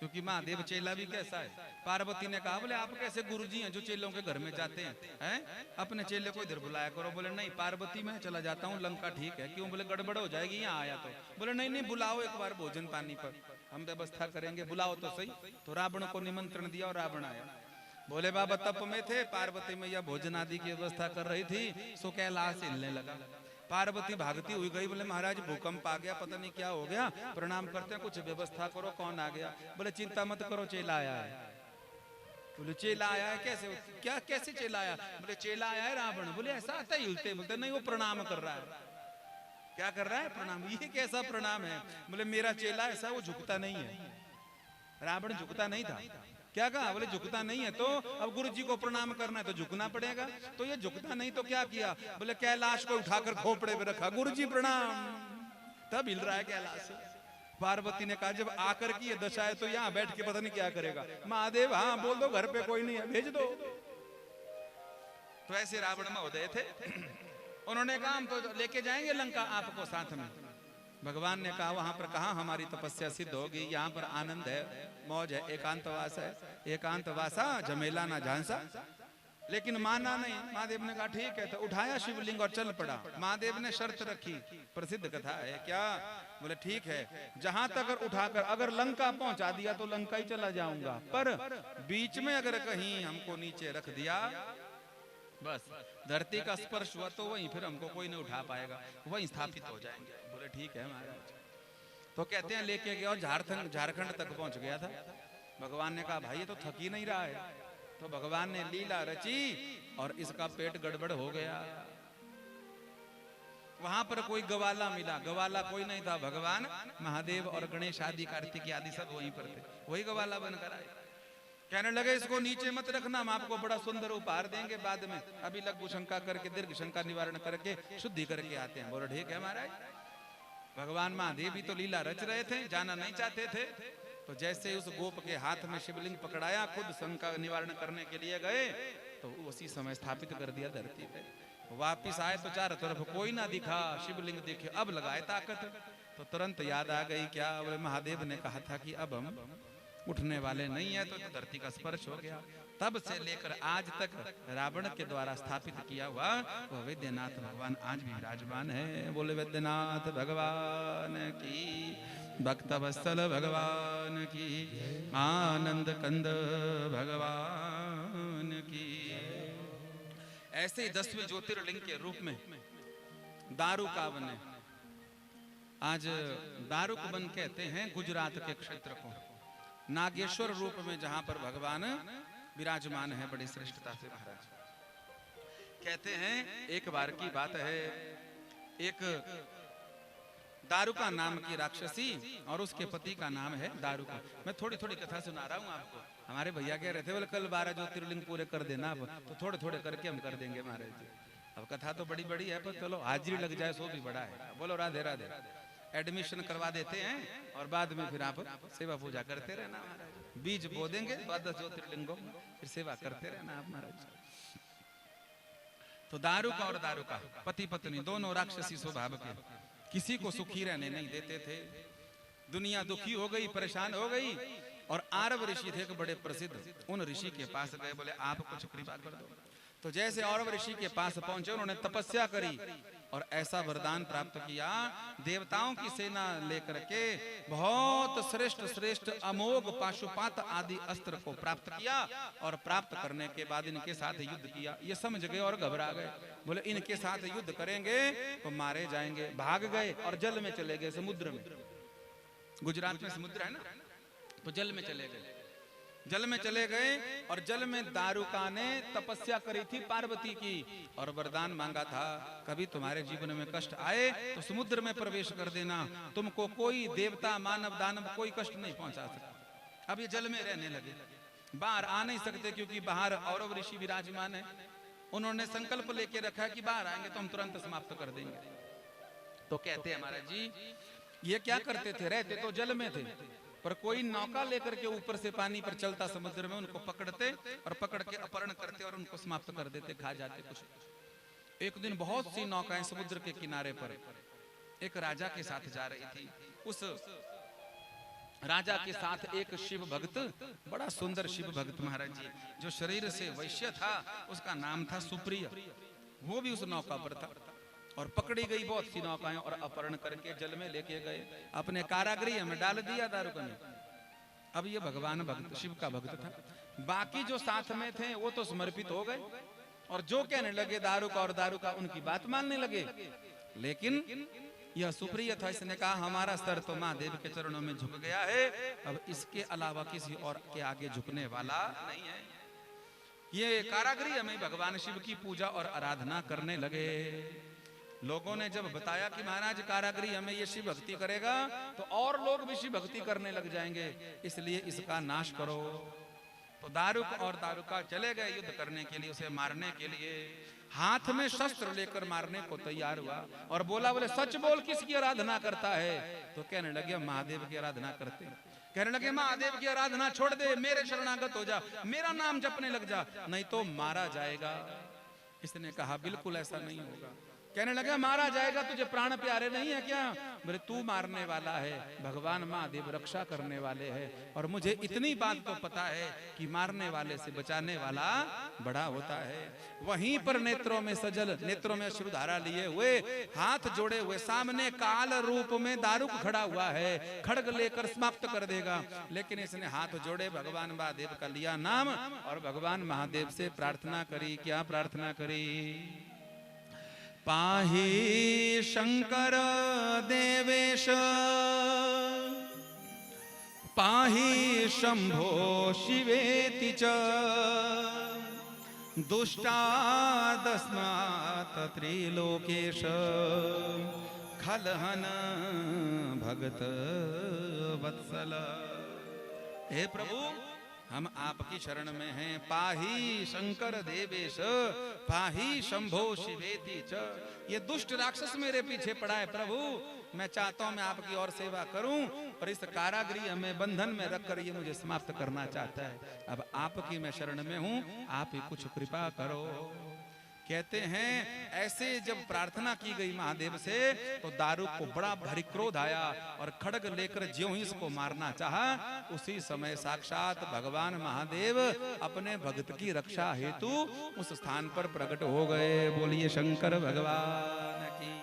क्योंकि महादेव चेला भी कैसा है। पार्वती ने कहा बोले आप कैसे गुरुजी हैं जो चेलों के घर में जाते हैं, अपने चेले को इधर बुलाया करो। बोले नहीं पार्वती मैं चला जाता हूँ लंका, ठीक है। क्यों? बोले गड़बड़ हो जाएगी यहाँ आया तो। बोले नहीं नहीं बुलाओ एक बार भोजन पानी पर हम व्यवस्था करेंगे, बुलाओ तो सही। तो रावण को निमंत्रण दिया और रावण आया। बोले बाबा तप में थे, पार्वती मैया भोजन आदि की व्यवस्था कर रही थी, सो कैलाश हिलने लगा। पार्वती भागती हुई गई, बोले महाराज भूकंप आ गया, पता नहीं क्या हो गया, प्रणाम करते हैं, कुछ व्यवस्था करो। कौन आ गया? बोले चिंता मत करो चेला आया है। बोले चेला आया है? कैसे? क्या कैसे चेला आया? बोले चेला आया है रावण। बोले ऐसा आता ही हिलते? बोलते नहीं वो प्रणाम कर रहा है। क्या कर रहा है? प्रणाम। ये कैसा प्रणाम है? बोले मेरा चेला ऐसा वो झुकता नहीं है। रावण झुकता नहीं था। क्या कहा? बोले झुकता नहीं है तो अब गुरु जी को प्रणाम करना है तो झुकना पड़ेगा। तो ये झुकता नहीं तो क्या किया? बोले कैलाश को उठाकर खोपड़े पे रखा, गुरु जी प्रणाम। तब हिल रहा है कैलाश। पार्वती ने कहा जब आकर की ये दशा है तो यहाँ बैठ के पता नहीं क्या करेगा। महादेव हाँ बोल दो घर पे कोई नहीं है, भेज दो। तो ऐसे रावण महोदय थे। उन्होंने कहा हम तो लेके जाएंगे लंका आपको साथ में। भगवान ने कहा वहां पर कहा हमारी तपस्या सिद्ध होगी, यहाँ पर आनंद है, मौज है, एकांतवास है, एकांतवासा झमेला ना झांसा। लेकिन माना नहीं। महादेव ने कहा ठीक है। तो उठाया शिवलिंग और चल पड़ा। महादेव ने शर्त रखी, प्रसिद्ध कथा है। क्या? बोले ठीक है जहां तक उठाकर अगर लंका पहुंचा दिया तो लंका ही चला जाऊंगा, पर बीच में अगर कहीं हमको नीचे रख दिया बस धरती का स्पर्श हुआ तो वहीं फिर हमको कोई नहीं उठा पाएगा, वहीं स्थापित हो जाएंगे। बोले ठीक है महाराज। तो कहते हैं लेके गया और झारखंड तक पहुंच गया था। भगवान ने कहा भाई ये तो थक ही नहीं रहा है। तो भगवान ने लीला रची और इसका पेट गड़बड़ हो गया। वहां पर कोई गवाला मिला, गवाला कोई नहीं था। भगवान महादेव और गणेश आदि कार्तिक आदि सब वहीं पर थे। वही गवाला बनकर आए। कहने लगे इसको नीचे मत रखना, हम आपको बड़ा सुंदर उपहार देंगे बाद में, अभी लघु शंका करके दीर्घ शंका निवारण करके शुद्धि करके आते हैं। बोलो ठीक है महाराज। भगवान महादेव भी तो लीला रच रहे थे, जाना नहीं चाहते थे। तो जैसे उस गोप के हाथ में शिवलिंग पकड़ाया, खुद शंका निवारण करने के लिए गए तो उसी समय स्थापित कर दिया धरती पे। वापिस आए तो चारों तरफ कोई ना दिखा, शिवलिंग देखे, अब लगाए ताकत। तो तुरंत याद आ गई क्या? बोले महादेव ने कहा था कि अब हम उठने वाले नहीं है। तो धरती का स्पर्श हो गया। तब से लेकर आज तक रावण के द्वारा स्थापित किया हुआ वह वैद्यनाथ भगवान आज भी विराजमान है। बोले वैद्यनाथ भगवान की, भक्त वत्सल भगवान की, आनंद कंद भगवान की। ऐसे ही 10वें ज्योतिर्लिंग के रूप में दारुका वन है। आज दारुक वन कहते हैं गुजरात के क्षेत्र को। नागेश्वर रूप में जहां पर भगवान विराजमान है बड़ी श्रेष्ठता से महाराज। कहते हैं एक बार की बात है, एक दारुका नाम की राक्षसी और उसके पति का नाम है दारुका। मैं थोड़ी थोड़ी कथा सुना रहा हूं आपको। हमारे भैया कह रहे थे बोले कल 12 ज्योतिर्लिंग पूरे कर देना, अब तो थोड़े थोड़े करके हम कर देंगे महाराज जी। अब कथा तो बड़ी बड़ी है पर चलो हाजिरी लग जाए सो भी बड़ा है। बोलो राधे राधे। एडमिशन करवा देते हैं और बाद में फिर आप सेवा पूजा करते रहना महाराज। बीज बो देंगे 12 ज्योतिर्लिंगों, फिर सेवा करते रहना आप महाराज। तो दारुका और दारुका पति पत्नी दोनों राक्षसी स्वभाव के, किसी को सुखी रहने नहीं देते थे। दुनिया दुखी हो गई, परेशान हो गई। और आरव ऋषि थे एक बड़े प्रसिद्ध, उन ऋषि के पास गए, बोले आप कुछ कृपा कर दो। तो जैसे आरव ऋषि के पास पहुंचे उन्होंने तपस्या करी और ऐसा वरदान प्राप्त किया, देवताओं की सेना लेकर के बहुत श्रेष्ठ श्रेष्ठ अमोघ पाशुपात आदि अस्त्र को प्राप्त किया। और प्राप्त करने के बाद इनके साथ युद्ध किया। ये समझ गए और घबरा गए, बोले इनके साथ युद्ध करेंगे तो मारे जाएंगे। भाग गए और जल में चले गए, समुद्र में। गुजरात में समुद्र है ना, तो जल में चले गए। जल में चले गए और जल में दारुका ने तपस्या करी थी पार्वती की और वरदान मांगा था कभी तुम्हारे जीवन में कष्ट आए तो समुद्र में प्रवेश कर देना, तुमको कोई देवता मानव दानव कोई कष्ट नहीं पहुंचा सकता। अब ये जल में रहने लगे, बाहर आ नहीं सकते क्योंकि बाहर औरव ऋषि विराजमान है। उन्होंने संकल्प लेके रखा कि बाहर आएंगे तो हम तुरंत समाप्त कर देंगे। तो कहते हैं महाराज जी ये क्या करते थे, रहते तो जल में थे पर कोई नौका लेकर के ऊपर से पानी पर चलता समुद्र में उनको पकड़ते और पकड़ के अपहरण करते और उनको समाप्त कर देते, खा जाते कुछ। एक दिन बहुत सी नौकाएं समुद्र के किनारे पर एक राजा के साथ जा रही थी। उस राजा के साथ एक शिव भक्त, बड़ा सुंदर शिव भक्त महाराज जी, जो शरीर से वैश्य था, उसका नाम था सुप्रिय। वो भी उस नौका पर था और पकड़ी गई बहुत सी नौकाएं और अपहरण करके जल में लेके गए, अपने कारागृह में डाल दिया दारुक ने। अब ये भगवान भक्त शिव का भक्त था, बाकी जो साथ में थे वो तो समर्पित हो गए और जो कहने लगे दारुक और दारुका उनकी बात मानने लगे। लेकिन यह सुप्रिय था, इसने कहा हमारा सर तो महादेव के चरणों में झुक गया है, अब इसके अलावा किसी और के आगे झुकने वाला नहीं है। ये कारागृह में भगवान शिव की पूजा और आराधना करने लगे। लोगों ने जब बताया कि महाराज कारागृह में ये शिव भक्ति करेगा तो और लोग भी शिव भक्ति करने लग जाएंगे, इसलिए इसका नाश करो। तो दारुक और दारुका चले गए युद्ध करने के लिए, उसे मारने के लिए। हाथ में शस्त्र लेकर मारने को तैयार हुआ और बोले सच बोल, किसकी आराधना करता है? तो कहने लगे महादेव की आराधना करते। कहने लगे महादेव की आराधना छोड़ दे, मेरे शरणागत हो जा, मेरा नाम जपने लग जा, नहीं तो मारा जाएगा। इसने कहा बिल्कुल ऐसा नहीं होगा। कहने लगे मारा जाएगा, तुझे प्राण प्यारे नहीं है क्या? बोले तू मारने वाला है, भगवान महादेव रक्षा करने वाले हैं, और मुझे इतनी बात तो पता है कि मारने वाले से बचाने वाला बड़ा होता है। वहीं पर नेत्रों में सजल, नेत्रों में अश्रुधारा लिए हुए, हाथ जोड़े हुए, सामने काल रूप में दारुक खड़ा हुआ है, खड्ग लेकर समाप्त कर देगा। लेकिन इसने हाथ जोड़े, भगवान महादेव का लिया नाम और भगवान महादेव से प्रार्थना करी। क्या प्रार्थना करी? पाहि शंकर देवेश, पाहि शंभो शिवेति च, दुष्टादस्मात् त्रिलोकेश, खलहन भगत वत्सल। हे प्रभु, हम आपकी शरण में हैं। पाहि शंकर देवेश, पाहि शंभो शिवेति च। ये दुष्ट राक्षस मेरे पीछे पड़ा है प्रभु, मैं चाहता हूं मैं आपकी और सेवा करूं, पर इस कारागृह में बंधन में रखकर ये मुझे समाप्त करना चाहता है। अब आपकी मैं शरण में हूं, आप ही कुछ कृपा करो। कहते हैं ऐसे जब प्रार्थना की गई महादेव से, तो दारुक को बड़ा भारी क्रोध आया और खड्ग लेकर ज्यों ही इसको मारना चाहा, उसी समय साक्षात भगवान महादेव अपने भक्त की रक्षा हेतु उस स्थान पर प्रकट हो गए। बोलिए शंकर भगवान की,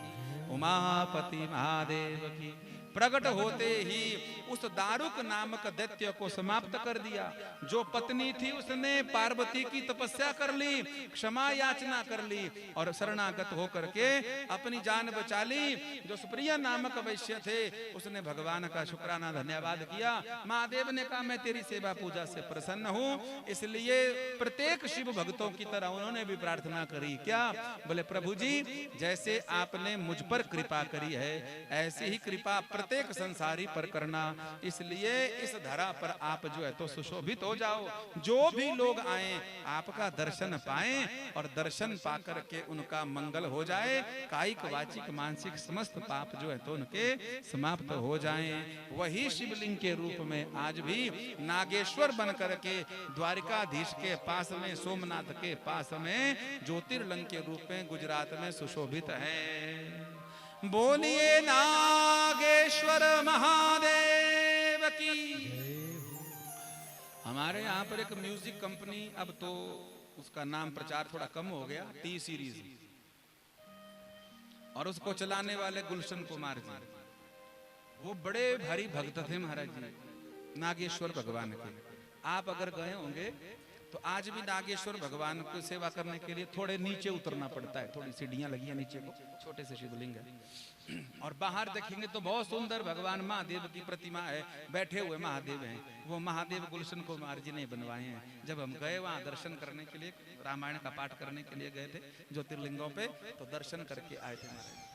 उमापति महादेव की। प्रकट होते ही उस दारुक नामक दैत्य को समाप्त कर दिया। जो पत्नी थी उसने पार्वती की तपस्या कर ली, क्षमा याचना कर ली और शरणागत होकर के अपनी जान बचा ली। जो सुप्रिय नामक वैश्य थे उसने भगवान का शुक्राना धन्यवाद किया। महादेव ने कहा मैं तेरी सेवा पूजा से प्रसन्न हूँ, इसलिए प्रत्येक शिव भक्तों की तरह उन्होंने भी प्रार्थना करी। क्या? बोले प्रभु जी, जैसे आपने मुझ पर कृपा करी है ऐसी ही कृपा प्रत्येक संसारी पर करना, इसलिए इस धरा पर आप जो है तो सुशोभित हो जाओ। जो भी लोग आए आपका दर्शन पाएं और दर्शन पाकर के उनका मंगल हो जाए, कायिक वाचिक मानसिक समस्त पाप जो है तो उनके समाप्त हो जाएं। वही शिवलिंग के रूप में आज भी नागेश्वर बन करके द्वारिकाधीश के पास में, सोमनाथ के पास में ज्योतिर्लिंग के रूप में गुजरात में सुशोभित है। बोलिए नागेश्वर महादेव की। हमारे यहाँ पर एक म्यूजिक कंपनी, अब तो उसका नाम प्रचार थोड़ा कम हो गया, टी सीरीज, और उसको चलाने वाले गुलशन कुमार जी, वो बड़े भारी भक्त थे महाराज जी नागेश्वर भगवान के। आप अगर गए होंगे तो आज भी नागेश्वर भगवान को सेवा करने के लिए थोड़े नीचे उतरना पड़ता है, थोड़ी सीढ़ियां लगी हैं नीचे को, छोटे से शिवलिंग है। और बाहर देखेंगे तो बहुत सुंदर भगवान महादेव की प्रतिमा है, बैठे हुए महादेव हैं। वो महादेव गुलशन कुमार जी ने बनवाए हैं। जब हम गए वहाँ दर्शन करने के लिए, रामायण का पाठ करने के लिए गए थे ज्योतिर्लिंगों पे, तो दर्शन करके आए थे महाराज।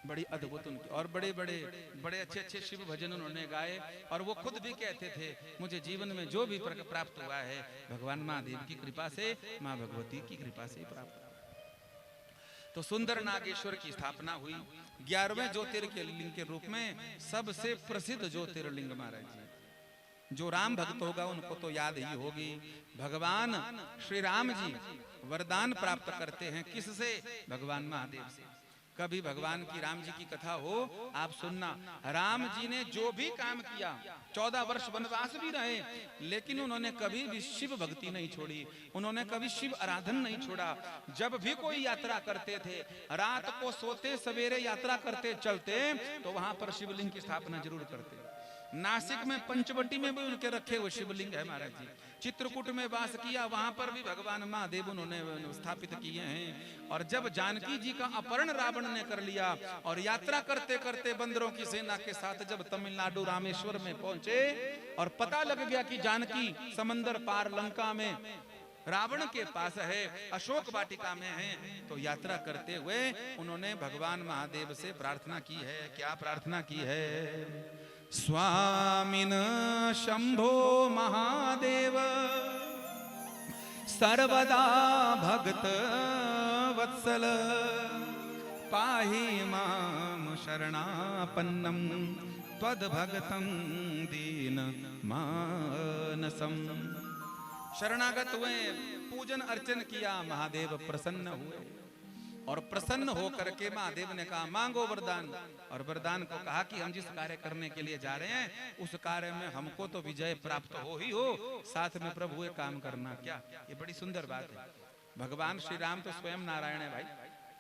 बड़ी अद्भुत उनकी, और बड़े बड़े अच्छे अच्छे शिव भजन उन्होंने गाए। और वो खुद भी कहते थे मुझे जीवन में जो भी प्राप्त हुआ है भगवान महादेव की कृपा से, माँ भगवती की कृपा से प्राप्त हुआ। तो सुंदर नागेश्वर की स्थापना हुई 11वें ज्योतिर्लिंग के रूप में। सबसे प्रसिद्ध ज्योतिर्लिंग महाराज जी, जो राम भक्त होगा उनको तो याद ही होगी। भगवान श्री राम जी वरदान प्राप्त करते हैं किससे? भगवान महादेव से। कभी भगवान की राम जी की कथा हो, आप सुनना। राम जी ने जो भी काम किया, 14 वर्ष वनवास भी रहे, लेकिन उन्होंने कभी भी शिव भक्ति नहीं छोड़ी, उन्होंने कभी शिव आराधन नहीं छोड़ा। जब भी कोई यात्रा करते थे, रात को सोते सवेरे यात्रा करते चलते, तो वहां पर शिवलिंग की स्थापना जरूर करते। नासिक में पंचवटी में भी उनके रखे हुए शिवलिंग है महाराज जी। चित्रकूट में वास किया, वहां पर भी भगवान महादेव उन्होंने स्थापित किए हैं। और जब जानकी जी का अपहरण रावण ने कर लिया और यात्रा करते करते बंदरों की सेना के साथ जब तमिलनाडु रामेश्वर में पहुंचे और पता लग गया कि जानकी समंदर पार लंका में रावण के पास है, अशोक वाटिका में है, तो यात्रा करते हुए उन्होंने भगवान महादेव से प्रार्थना की है। क्या प्रार्थना की है? स्वामिन शंभो महादेव सर्वदा भक्त वत्सल पाहि माम शरणापन्नम त्वद्भगतं दीन मानसम। शरणागत हुए, पूजन अर्चन किया, महादेव प्रसन्न हुए और प्रसन्न होकर के महादेव ने कहा मांगो वरदान। और वरदान को कहा कि हम जिस कार्य करने के लिए जा रहे हैं उस कार्य में हमको तो विजय प्राप्त हो ही हो, साथ में प्रभु ये काम करना। क्या ये बड़ी सुंदर बात है। भगवान श्री राम तो स्वयं नारायण है भाई,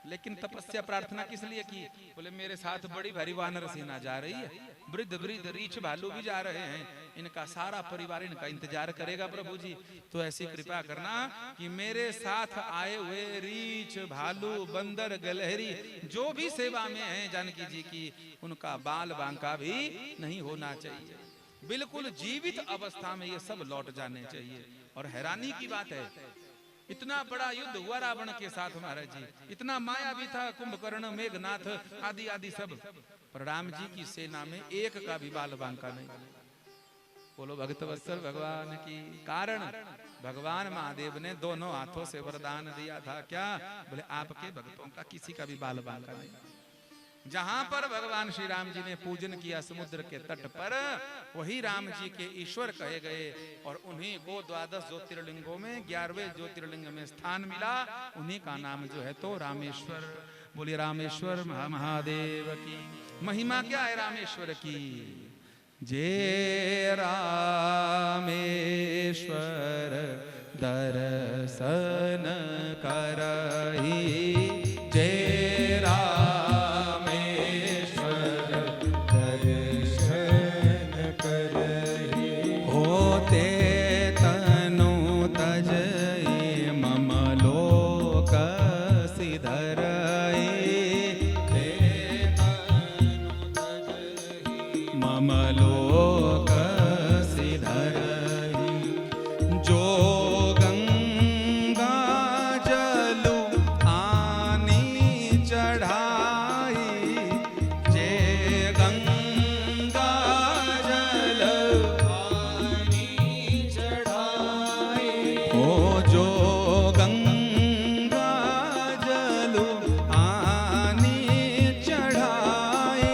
लेकिन तपस्या प्रार्थना किस लिए की? बोले मेरे साथ बड़ी भारी वानर सेना जा रही है, वृद्ध वृद्ध रीछ भालू भी जा रहे हैं, इनका सारा परिवार इनका इंतजार करेगा प्रभु जी, तो ऐसी कृपा करना कि मेरे साथ आए हुए रीछ भालू बंदर गलहरी जो भी सेवा में है जानकी जी की, उनका बाल बांका भी नहीं होना चाहिए, बिल्कुल जीवित अवस्था में ये सब लौट जाने चाहिए। और हैरानी की बात है, इतना बड़ा युद्ध हुआ रावण के साथ महाराज जी, इतना मायावी था कुंभकर्ण मेघनाथ आदि आदि सब, पर राम जी की सेना में एक का भी बाल बांका नहीं। बोलो भक्त वत्सल भगवान की। कारण भगवान महादेव ने दोनों हाथों से वरदान दिया था। क्या? बोले आपके भक्तों का किसी का भी बाल बांका नहीं। जहां पर भगवान श्री राम जी ने पूजन किया समुद्र के तट पर, वही राम जी के ईश्वर कहे गए और उन्हीं को 12 ज्योतिर्लिंगों में 11वें ज्योतिर्लिंग में स्थान मिला। उन्हीं का नाम जो है तो रामेश्वर। बोलिए रामेश्वर महादेव की। महिमा क्या है रामेश्वर की? जय रामेश्वर दर्शन करहि, जय रामेश्वर दर्शन करहि, होते तनु तजहि मम लोक सिधरहि, मम लोक सिधरहि। जो गंगा जलु आनी चढ़ाई, जे गंगा जल आनी चढ़ाई, ओ जो गंगा जलु आनी चढ़ाई,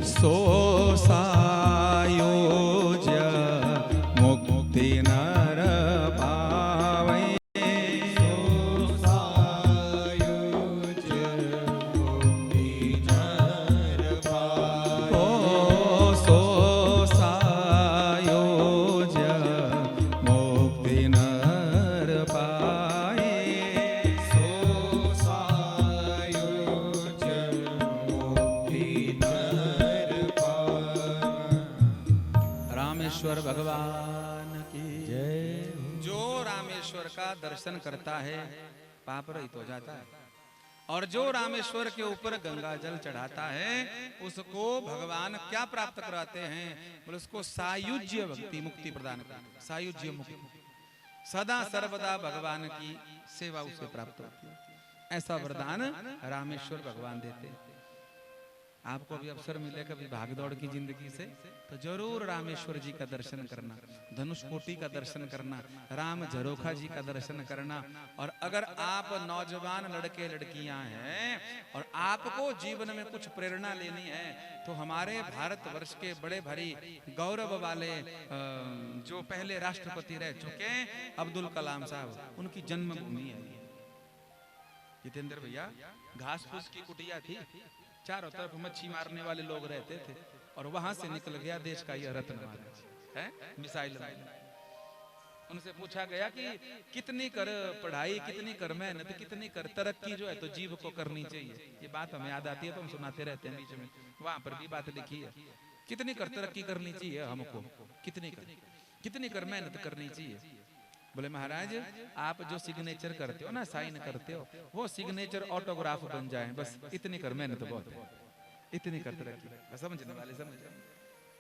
सो सायोज मुक्ति नर पावै, सो सायोज मुक्ति नर पावै, ओ सो सायोज मुक्ति नर पाए, सो सायोज मुक्ति नर पाए। रामेश्वर भगवान की जय। जो रामेश्वर का दर्शन करता है पाप रहित हो जाता है, और जो रामेश्वर के ऊपर गंगा जल चढ़ाता है उसको भगवान क्या प्राप्त कराते हैं? बोले उसको सायुज्य भक्ति मुक्ति प्रदान करते हैं। सायुज्य मुक्ति, सदा सर्वदा भगवान की सेवा उसे प्राप्त होती है। ऐसा वरदान रामेश्वर भगवान देते हैं। आपको भी अवसर मिले कभी भागदौड़ की जिंदगी से तो जरूर रामेश्वर जी का दर्शन करना, धनुषकोटि का दर्शन करना, राम झरोखा जी का दर्शन करना। और अगर आप नौजवान लड़के लड़कियां हैं और आपको जीवन में कुछ प्रेरणा लेनी है तो हमारे भारतवर्ष के बड़े भारी गौरव वाले जो पहले राष्ट्रपति रह चुके हैं अब्दुल कलाम साहब, उनकी जन्मभूमि है जितेंद्र भैया। घास फूस की कुटिया थी, चारों तरफ मच्छी मारने वाले लोग रहते थे और वहां से निकल गया देश का यह रत्न महाराज है मिसाइल। उनसे पूछा गया कि कितनी कर पढ़ाई, कितनी कर मेहनत, कितनी कर तरक्की जो है तो जीव को करनी चाहिए। ये बात हमें याद आती है तो हम सुनाते रहते हैं बीच में, वहां पर भी बात लिखी है। कितनी कर तरक्की करनी चाहिए हमको, कितनी कर मेहनत करनी चाहिए। बोले महाराज आप जो सिग्नेचर करते हो ना, साइन करते हो, वो सिग्नेचर ऑटोग्राफ बन जाए बस, इतनी कर मेहनत बहुत है, इतनी कर तरक्की। समझने वाले समझ,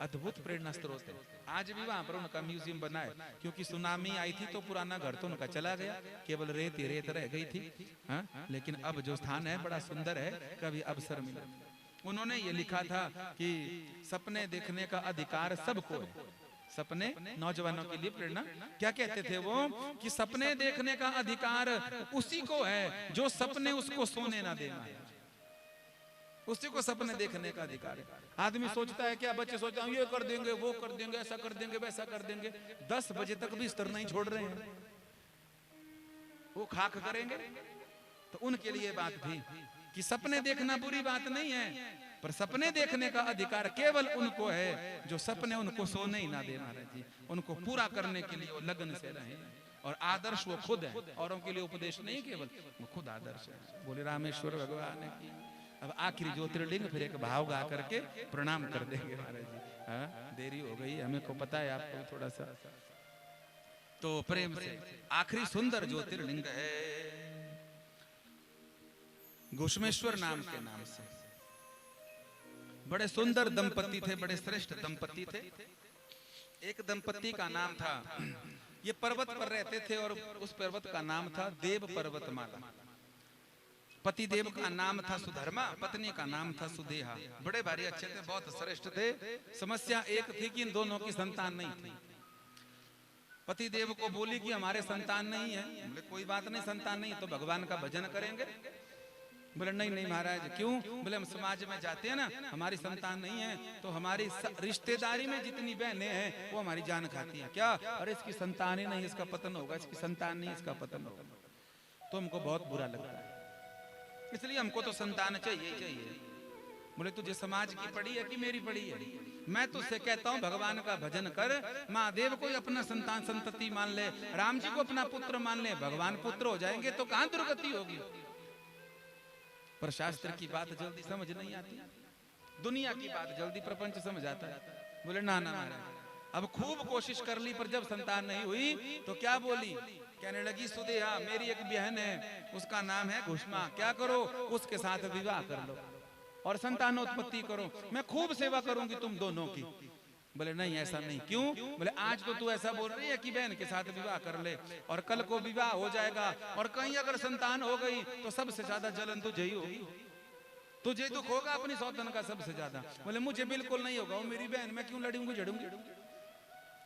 अद्भुत प्रेरणा स्रोत है। आज भी वहां पर उनका म्यूजियम बना है, क्योंकि सुनामी आई थी तो पुराना घर तो उनका चला गया, केवल रेत ही रेत रह गई थी। हाँ? लेकिन अब जो स्थान है बड़ा सुंदर है, कभी अवसर मिला। उन्होंने ये लिखा था कि सपने देखने का अधिकार सबको है। सपने नौजवानों के लिए प्रेरणा क्या कहते थे वो, कि सपने देखने का अधिकार उसी को है जो सपने उसको सोने ना देना है, उसी को सपने देखने का अधिकार है। आदमी सोचता है क्या, बच्चे सोचते हैं ये कर देंगे, वो कर देंगे, ऐसा कर देंगे, वैसा कर देंगे, 10 बजे तक भी बिस्तर नहीं छोड़ रहे हैं, वो खाक करेंगे। तो उनके लिए बात थी कि सपने देखना बुरी बात नहीं है, पर सपने देखने का अधिकार केवल उनको है जो सपने उनको सोने ही ना दे महाराज जी, उनको पूरा करने के लिए वो लगन से रहे। और आदर्श वो खुद है, औरों के लिए उपदेश नहीं, केवल वो खुद आदर्श है। बोले रामेश्वर भगवान की। अब आखिरी ज्योतिर्लिंग फिर एक भाव गा करके प्रणाम कर देंगे महाराज जी। हाँ देरी हो गई, हमें को पता है आपको थोड़ा सा, तो प्रेम से आखिरी सुंदर ज्योतिर्लिंग है घुश्मेश्वर नाम के नाम से। बड़े सुंदर दंपति थे, बड़े श्रेष्ठ दंपति थे। एक दंपति का नाम था, ये पर्वत पर रहते थे और उस पर्वत का नाम था देव पर्वतमाला। पति देव का नाम था सुधर्मा, पत्नी का नाम था सुदेहा। बड़े भारी अच्छे थे, बहुत श्रेष्ठ थे। समस्या एक थी कि इन दोनों की संतान नहीं थी। पति देव को बोली कि हमारे संतान नहीं है। बोले कोई बात नहीं, संतान नहीं तो भगवान का भजन करेंगे। बोले नहीं नहीं महाराज, क्यों? बोले हम समाज में जाते हैं ना, हमारी संतान नहीं है तो हमारी रिश्तेदारी में जितनी बहनें हैं वो हमारी जान खाती हैं। क्या? अरे इसकी संतान ही नहीं, इसका पतन होगा, इसकी संतान नहीं, इसका पतन होगा। तो हमको बहुत बुरा लगता है, इसलिए हमको तो संतान चाहिए ही चाहिए। बोले तुझे समाज की पड़ी है कि मेरी पड़ी है? मैं तुझसे कहता हूँ भगवान का भजन कर, महादेव को अपना संतान संतति मान ले, राम जी को अपना पुत्र मान ले, भगवान पुत्र हो जाएंगे तो कहां दुर्गति होगी। पर शास्त्र की बात जल्दी समझ नहीं आती, दुनिया की बात जल्दी प्रपंच समझ आता है। बोले ना ना महाराज, अब खूब कोशिश कर ली पर जब संतान नहीं हुई तो क्या बोली? कहने लगी सुदेहा मेरी एक बहन है, उसका नाम है घुष्मा, क्या करो उसके साथ विवाह कर लो और संतानोत्पत्ति करो, मैं खूब सेवा करूंगी तुम दोनों की। बोले नहीं ऐसा नहीं। क्यों? बोले आज तो तू ऐसा बोल रही है कि बहन के साथ विवाह कर ले और कल को विवाह हो जाएगा और कहीं अगर संतान हो गई तो सबसे ज्यादा जलन तुझे ही होगी, तुझे दुख होगा अपनी सौतन का सबसे ज्यादा। बोले मुझे बिल्कुल नहीं होगा, वो मेरी बहन, मैं क्यों लड़ूंगी झड़ूंगी।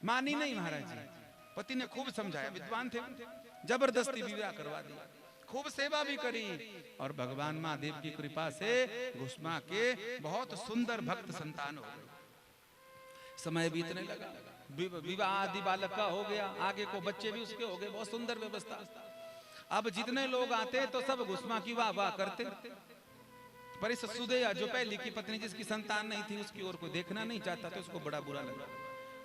मानी नहीं महाराज जी। पति ने खूब समझाया, विद्वान थे, जबरदस्ती विवाह करवा दी, खूब सेवा भी करी और भगवान महादेव की कृपा से घुष्मा के बहुत सुंदर भक्त संतान हो गए। समय बीतने लगा, विवाह आदि बालक का हो गया, आगे को बच्चे भी उसके हो गए, बहुत सुंदर व्यवस्था। अब जितने लोग आते तो सब घुष्मा की वाह वाह करते, पर इस सुदेहा जो पहली की पत्नी जिसकी संतान नहीं थी उसकी ओर कोई देखना नहीं चाहता तो उसको बड़ा बुरा लगा।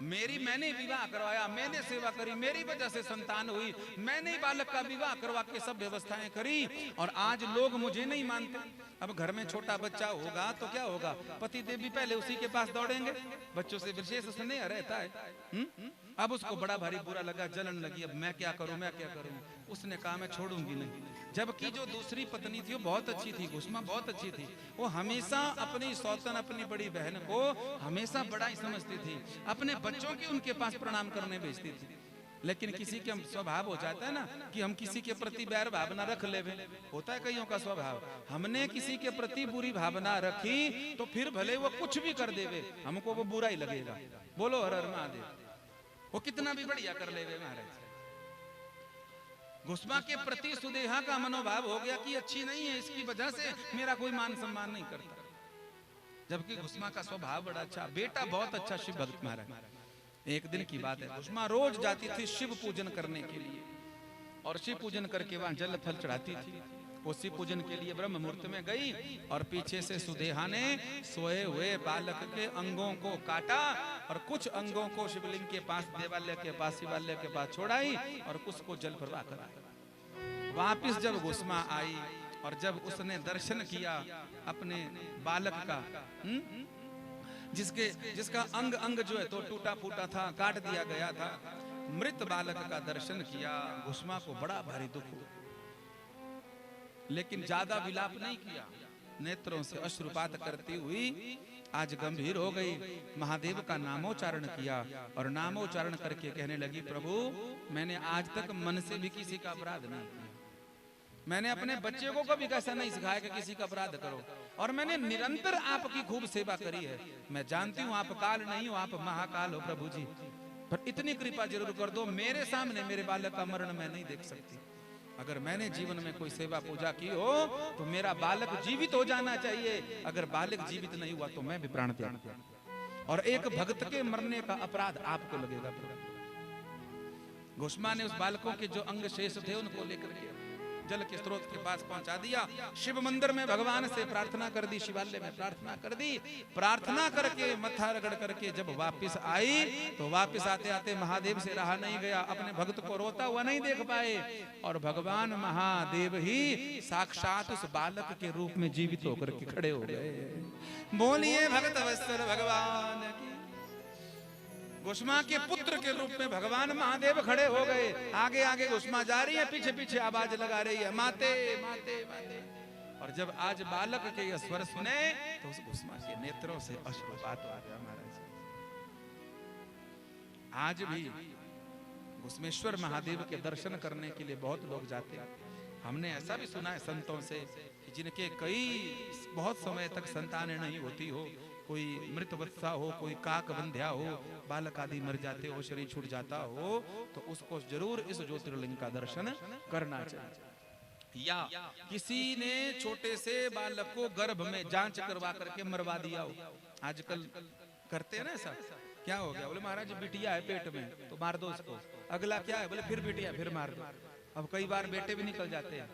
मैंने विवाह करवाया, मैंने सेवा करी, मेरी वजह से संतान हुई, मैंने बालक का विवाह करवा के सब व्यवस्थाएं करी और आज लोग मुझे नहीं मानते। अब घर में छोटा बच्चा होगा तो क्या होगा? पति देव भी पहले उसी के पास दौड़ेंगे, बच्चों से विशेष स्नेह रहता है। अब उसको बड़ा भारी बुरा लगा, जलन लगी, अब मैं क्या करूं, मैं क्या करूं। उसने कहा मैं छोड़ूंगी नहीं। जबकि जो दूसरी पत्नी थी वो बहुत अच्छी थी, घुष्मा बहुत अच्छी थी, वो हमेशा अपनी सौतन अपनी बड़ी बहन को हमेशा बड़ा ही समझती थी, अपने बच्चों की उनके पास प्रणाम करने भेजती थी। लेकिन किसी के हम स्वभाव हो जाता है ना कि हम किसी के प्रति बैर भावना रख ले, होता है कईयों का स्वभाव। हमने किसी के प्रति बुरी भावना रखी तो फिर भले वो कुछ भी कर देवे हमको वो बुरा ही लगेगा। बोलो हर हर महादेव। वो कितना भी बढ़िया कर लेवे महाराज। घुसमा के प्रति सुदेहा का मनोभाव हो गया कि अच्छी नहीं है, इसकी वजह से मेरा कोई मान सम्मान नहीं करता। जबकि घुसमा का स्वभाव बड़ा अच्छा, बेटा बहुत अच्छा शिव भक्त महाराज। एक दिन की बात है, घुसमा रोज जाती थी शिव पूजन करने के लिए और शिव पूजन करके वहां जल फल चढ़ाती थी। वो शिव पूजन के लिए ब्रह्म मुहूर्त में गई और पीछे से सुदेहा ने सोए हुए बालक के अंगों को काटा और कुछ अंगों को शिवलिंग के पास, देवालय के पास, शिवालय के पास छोड़ाई और कुछ को जल प्रवाह कराया। वापिस जब घुसमा आई और जब उसने दर्शन किया अपने बालक का, जिसका अंग अंग जो है तो टूटा फूटा था, काट दिया गया था, मृत बालक का दर्शन किया, घुसमा को बड़ा भारी दुख हुआ। लेकिन ज्यादा विलाप नहीं किया, नेत्रों से अश्रुपात करती हुई आज गंभीर हो गई, महादेव का नामोच्चारण किया और नामोच्चारण करके कहने लगी, प्रभु मैंने आज तक मन से भी किसी का अपराध नहीं किया। मैंने अपने बच्चे को कभी कैसा नहीं सिखाया कि किसी का अपराध करो, और मैंने निरंतर आपकी खूब सेवा करी है। मैं जानती हूँ आप काल नहीं हो, आप महाकाल हो प्रभु जी, पर इतनी कृपा जरूर कर दो, मेरे सामने मेरे बालक का मरण मैं नहीं देख सकती। अगर मैंने जीवन में कोई सेवा पूजा की हो तो मेरा बालक जीवित हो जाना चाहिए, अगर बालक जीवित नहीं हुआ तो मैं भी प्राण त्याग दूं। और एक भक्त के मरने का अपराध आपको लगेगा। घुसमा ने उस बालकों के जो अंग शेष थे उनको लेकर के जल के स्रोत के पास पहुंचा दिया। शिव मंदिर में भगवान से प्रार्थना कर दी, शिवालय में प्रार्थना कर दी। प्रार्थना करके मत्था रगड़ करके जब वापस आई तो वापस आते आते महादेव से रहा नहीं गया, अपने भक्त को रोता हुआ नहीं देख पाए और भगवान महादेव ही साक्षात उस बालक के रूप में जीवित होकर के खड़े हो गए। बोलिए भक्त वत्सल भगवान की। घुसमा के पुत्र के रूप में भगवान महादेव खड़े हो गए। आगे आगे घुसमा जा रही है, पीछे पीछे आवाज लगा रही है, माते माते माते। और जब आज बालक के ये स्वर सुने तो उस घुसमा के नेत्रों से अश्रुपात आ गया महाराज। आज भी घुसमेश्वर महादेव के दर्शन करने के लिए बहुत लोग जाते हैं। हमने ऐसा भी सुना है संतों से कि जिनके कई बहुत समय तक संतानें नहीं होती हो, कोई मृत वत्सा हो, कोई काक बंध्या हो, बालक आदि मर जाते हो, शरीर छूट जाता हो, तो उसको जरूर इस ज्योतिर्लिंग का दर्शन करना चाहिए। या किसी ने छोटे से बालक को गर्भ में जांच करवा करके मरवा दिया हो, आजकल करते हैं ना ऐसा। क्या हो गया? बोले महाराज बिटिया है पेट में तो मार दो उसको। अगला क्या है? बोले फिर बिटिया, फिर मार दो। अब कई बार बेटे भी निकल जाते हैं।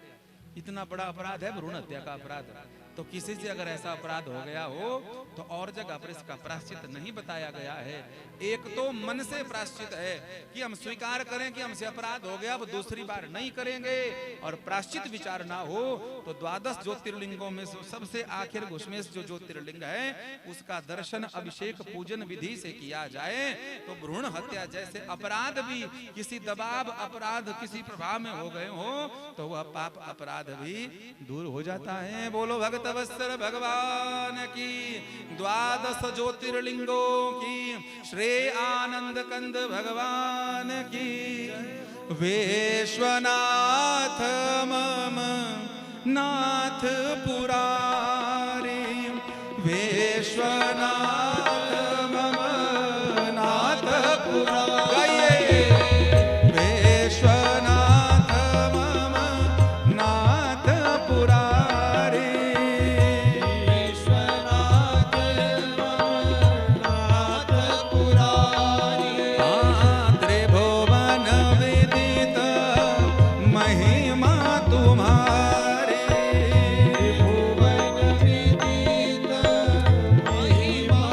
इतना बड़ा अपराध है भ्रूण हत्या का अपराध। तो किसी से अगर ऐसा अपराध हो गया हो तो और जगह पर इसका प्रायश्चित नहीं बताया गया है। एक तो मन से प्रायश्चित है कि हम स्वीकार करें कि हमसे अपराध हो गया, अब दूसरी बार नहीं करेंगे, और प्रायश्चित विचार ना हो तो 12 ज्योतिर्लिंगों में सबसे आखिर घुसमेश जो ज्योतिर्लिंग है उसका दर्शन अभिषेक पूजन विधि से किया जाए तो भ्रूण हत्या जैसे अपराध भी किसी दबाव अपराध किसी प्रभाव में हो गए हो तो वह पाप अपराध भी दूर हो जाता है। बोलो भगत वत्सल भगवान की। 12 ज्योतिर्लिंगों की श्रेय आनंद कंद भगवान की। विश्वनाथ मम नाथ पुरारी, विश्वनाथ मम नाथ पुरारी, विश्वनाथ मम नाथ पुरारी, विश्वनाथ मम नाथ पुरारी। त्रिभुवन विदित महिमा तुम्हारी, त्रिभुवन विदित महिमा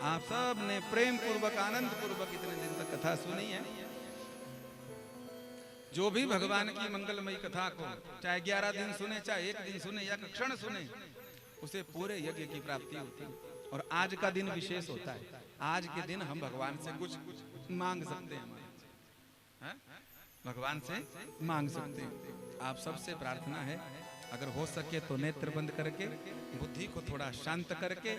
आप सब ने प्रेम पूर्वक आनंद पूर्वक इतने दिन तक कथा सुनी है। जो भी भगवान की मंगलमयी कथा को चाहे 11 दिन सुने, चाहे 1 दिन सुने या क्षण सुने, उसे पूरे यज्ञ की प्राप्ति होती है। और आज का दिन विशेष होता है। आज के दिन हम भगवान से कुछ मांग सकते हैं, हाँ? भगवान से मांग सकते हैं। आप सबसे प्रार्थना है, अगर हो सके तो नेत्र बंद करके, बुद्धि को थोड़ा शांत करके,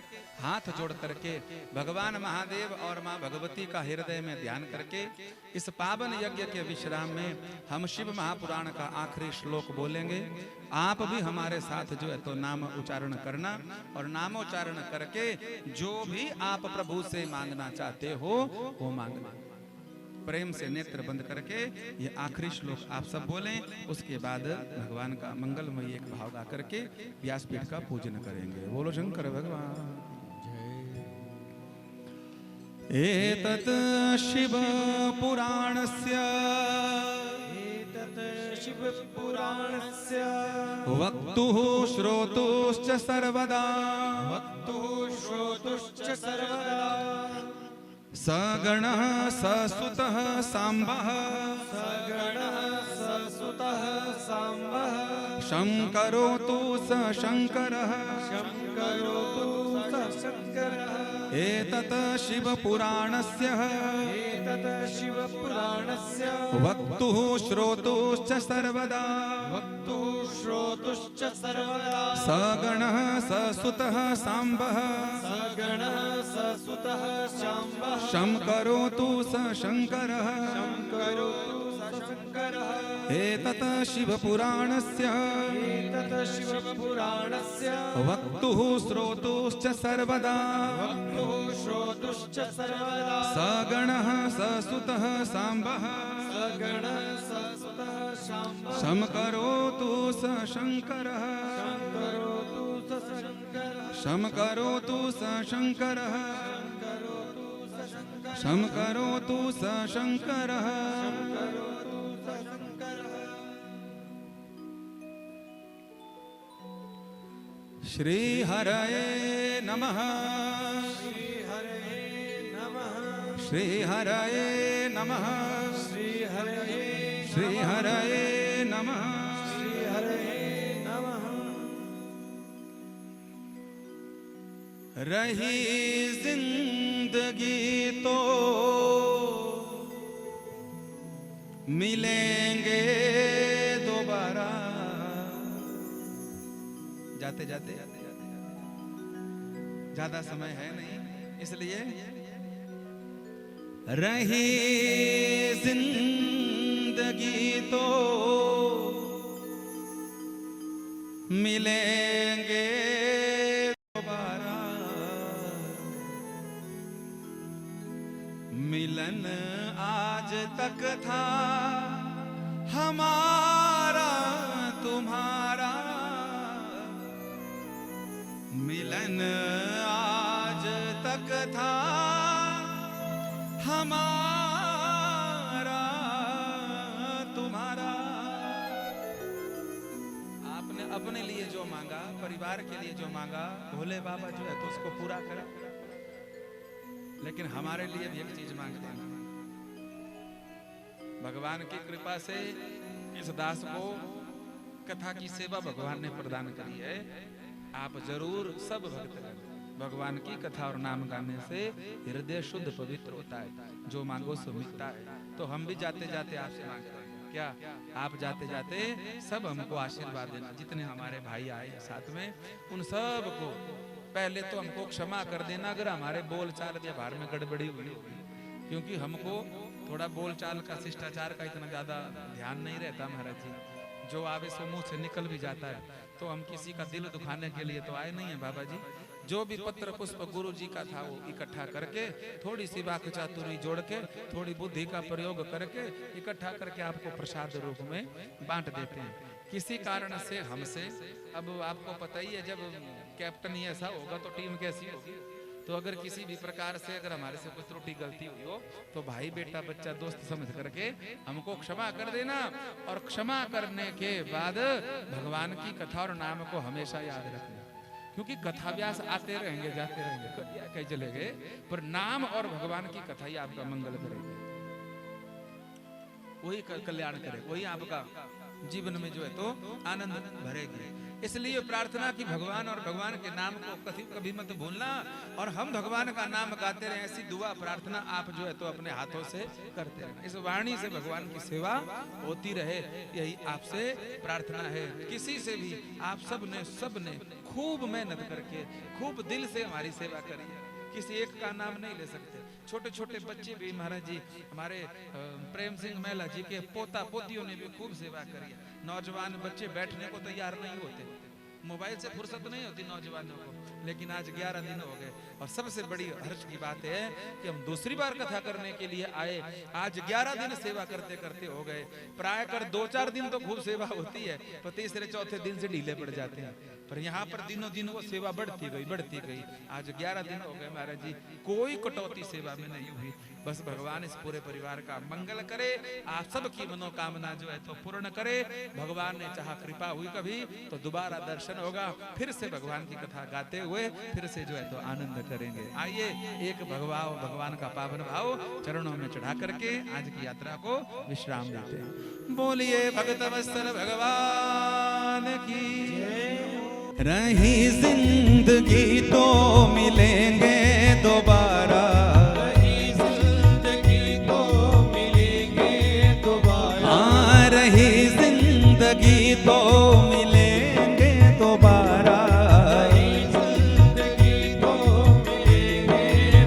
हाथ जोड़ करके भगवान महादेव और माँ भगवती का हृदय में ध्यान करके इस पावन यज्ञ के विश्राम में हम शिव महापुराण का आखिरी श्लोक बोलेंगे। आप भी हमारे साथ जो है तो नाम उच्चारण करना, और नामोच्चारण करके जो भी आप प्रभु से मांगना चाहते हो वो मांगना। प्रेम से नेत्र बंद करके ये आखिरी श्लोक आप सब बोलें। उसके बाद भगवान का मंगलमय एक भाव गा करके व्यासपीठ का पूजन करेंगे। बोलो शंकर भगवान जय। एतत् शिव पुराणस्य वक्तुः श्रोतुश्च सर्वदा सगणः ससुतः साम्बः शंकरोतु स शंकरः एतत् शिव पुराणस्य वक्तुः श्रोतुश्च सर्वदा सगणः ससुतः साम्बः शंकरोतु स शंकरः एतत् शिव पुराणस्य वक्तुः श्रोतुश्च सर्वदा सगणः ससुतः साम्बः शंकरोतु स शंकरः शंकरोतु स शंकरः शंकरोतु स शंकरः। श्री हरये नमः श्री हरये नमः श्री हरये नमः श्री हरये नमः श्री हरये नमः। रही जिंदगी तो मिलेंगे दोबारा। जाते जाते ज्यादा समय है नहीं, इसलिए रही जिंदगी तो मिलेंगे दोबारा। मिलन आज तक था हमारा तुम्हारा, मिलन आज तक था हमारा तुम्हारा। आपने अपने लिए जो मांगा, परिवार के लिए जो मांगा, भोले बाबा जो है तो उसको पूरा करा। लेकिन हमारे लिए भी एक चीज मांग देना। भगवान की कृपा से इस दास को कथा की सेवा भगवान ने प्रदान करी है। आप जरूर सब भक्त भगवान की कथा और नाम गाने से हृदय शुद्ध पवित्र होता है। जो मांगो सो मिलता है। तो हम भी जाते जाते आपसे मांगते हैं, क्या आप जाते जाते सब हमको आशीर्वाद देना। जितने हमारे भाई आए साथ में, उन सब को पहले तो हमको क्षमा कर देना अगर हमारे बोल चाल व्यवहार में गड़बड़ी हुई होगी, क्योंकि हमको थोड़ा बोल चाल का, शिष्टाचार का इतना ज्यादा ध्यान नहीं रहता महाराज जी। जो आवे सो मुंह से निकल भी जाता है। तो हम किसी का दिल दुखाने के लिए तो आए नहीं है बाबा जी। जो भी पत्र पुष्प गुरु जी का था वो इकट्ठा करके, थोड़ी सी वाक चातुरी जोड़ के, थोड़ी बुद्धि का प्रयोग करके इकट्ठा करके आपको प्रसाद रूप में बांट देते हैं। किसी कारण से हमसे, अब आपको पता ही है जब कैप्टन ही ऐसा होगा तो टीम कैसी होगी। तो अगर किसी भी प्रकार से अगर हमारे से कुछ त्रुटि गलती हुई हो तो भाई बेटा बच्चा दोस्त समझ करके हमको क्षमा कर देना। और क्षमा करने के बाद भगवान की कथा और नाम को हमेशा याद रखना। क्योंकि कथा व्यास आते रहेंगे जाते रहेंगे, कहीं चले गए, पर नाम और भगवान की कथा ही आपका मंगल करेगी, वही कल्याण करेगी, वही आपका जीवन में जो है तो आनंद भरेगी। इसलिए प्रार्थना की भगवान और भगवान के नाम को कभी मत भूलना, और हम भगवान का नाम गाते रहे, ऐसी दुआ प्रार्थना आप जो है तो अपने हाथों से करते रहना। इस वाणी से भगवान की सेवा होती रहे, यही आपसे प्रार्थना है। किसी से भी आप सब ने खूब मेहनत करके खूब दिल से हमारी सेवा करिए, किसी एक का नाम नहीं ले सकते। छोटे छोटे बच्चे भी महाराज जी, हमारे प्रेम सिंह महिला जी के पोता पोतियों ने भी खूब सेवा करी। नौजवान बच्चे बैठने को तैयार नहीं होते, मोबाइल से फुर्सत नहीं होती नौजवानों को, लेकिन आज 11 दिन हो गए। और सबसे बड़ी हर्ष की बात है कि हम दूसरी बार कथा करने के लिए आए, आज 11 दिन सेवा करते करते हो गए। प्राय कर 2-4 दिन तो खूब सेवा होती है, पर तीसरे चौथे दिन से ढीले पड़ जाते हैं, पर यहाँ पर दिनों दिन वो सेवा बढ़ती गई। आज 11 दिन हो गए महाराज जी, कोई कटौती सेवा में नहीं हुई। बस भगवान इस पूरे परिवार का मंगल करे, आप सबकी मनोकामना जो है तो पूर्ण करे। भगवान ने चाहा कृपा हुई कभी तो दोबारा दर्शन होगा, फिर से भगवान की कथा गाते हुए फिर से जो है तो आनंद करेंगे। आइए एक भगवान का पावन भाव चरणों में चढ़ा करके आज की यात्रा को विश्राम देते हैं। बोलिए भगत वत्सल भगवान की रही जिंदगी तो मिलेंगे दोबारा, रही जिंदगी तो मिलेंगे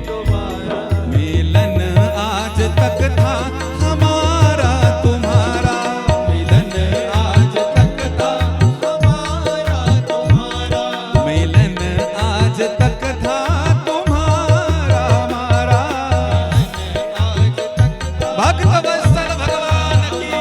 दोबारा, मिलन आज तक था हमारा तुम्हारा, मिलन आज तक था हमारा तुम्हारा, मिलन आज तक था तुम्हारा हमारा, आज तक भक्त वत्सल भगवान की।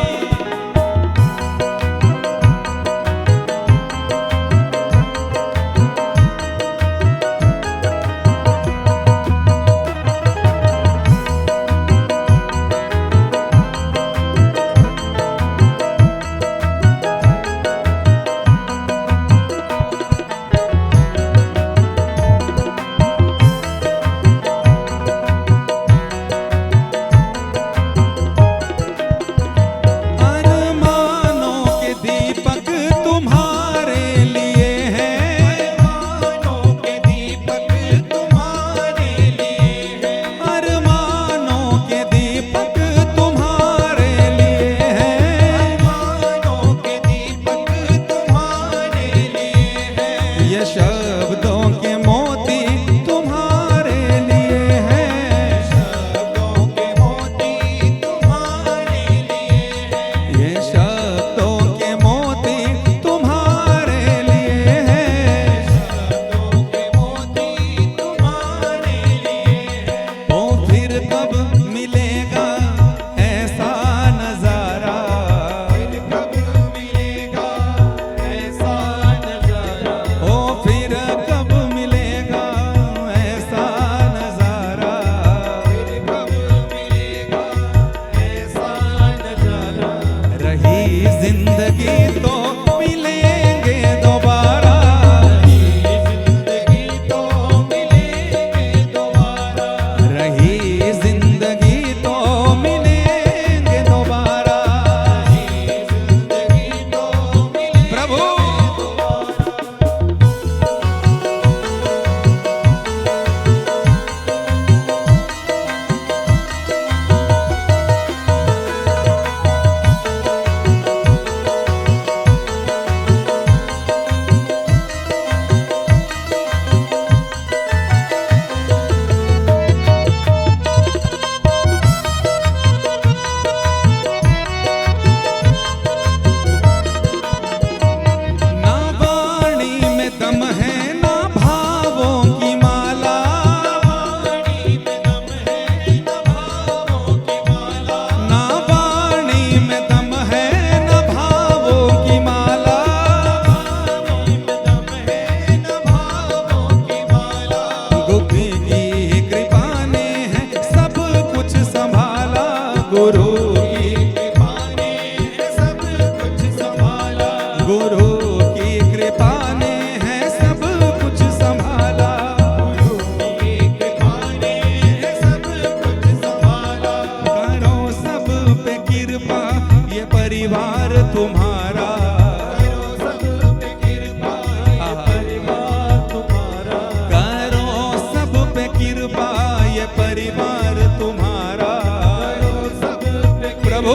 परिवार तुम्हारा, करो सब पे प्रभु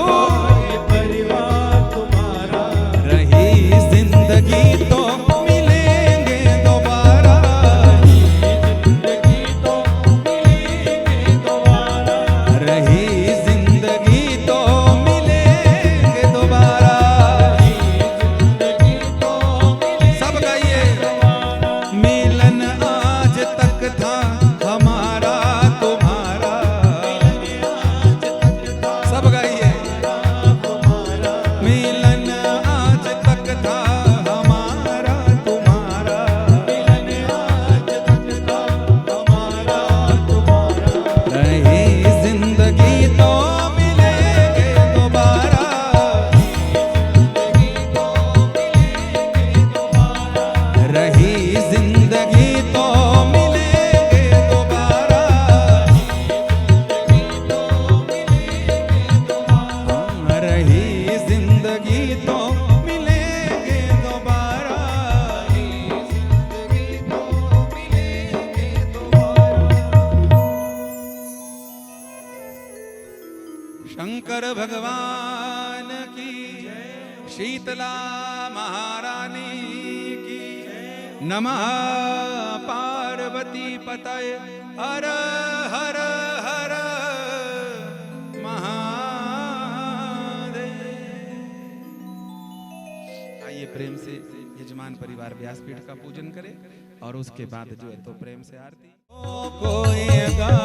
ये परिवार तुम्हारा। रही जिंदगी तो मिलेंगे दोबारा, जिंदगी तो मिलेंगे दोबारा, रही जिंदगी तो मिलेंगे दोबारा। जिंदगी तो मिलेंगे सब गाइए, दोबारा। मिलन आज तक था हमारा तुम्हारा। सब गाइए, तुम्हारा मिलन आज तक था हमारा तुम्हारा। मिलन आज तक था हमारा तुम्हारा। रही जिंदगी तो मिलेंगे दोबारा, जिंदगी तो मिलेंगे दोबारा। रही जिंदगी तो मिलेंगे दोबारा। जिंदगी तो मिलेंगे दोबारा। हाँ, रही जिंदगी तो मिलेंगे दोबारा। जिंदगी तो मिलेंगे दोबारा। शंकर भगवान की, शीतला महारानी की, नमः पार्वती पतये हर हर हर महादेव। आइए प्रेम से यजमान परिवार व्यासपीठ का पूजन करें और उसके बाद जो है तो प्रेम से आरती। कोई गा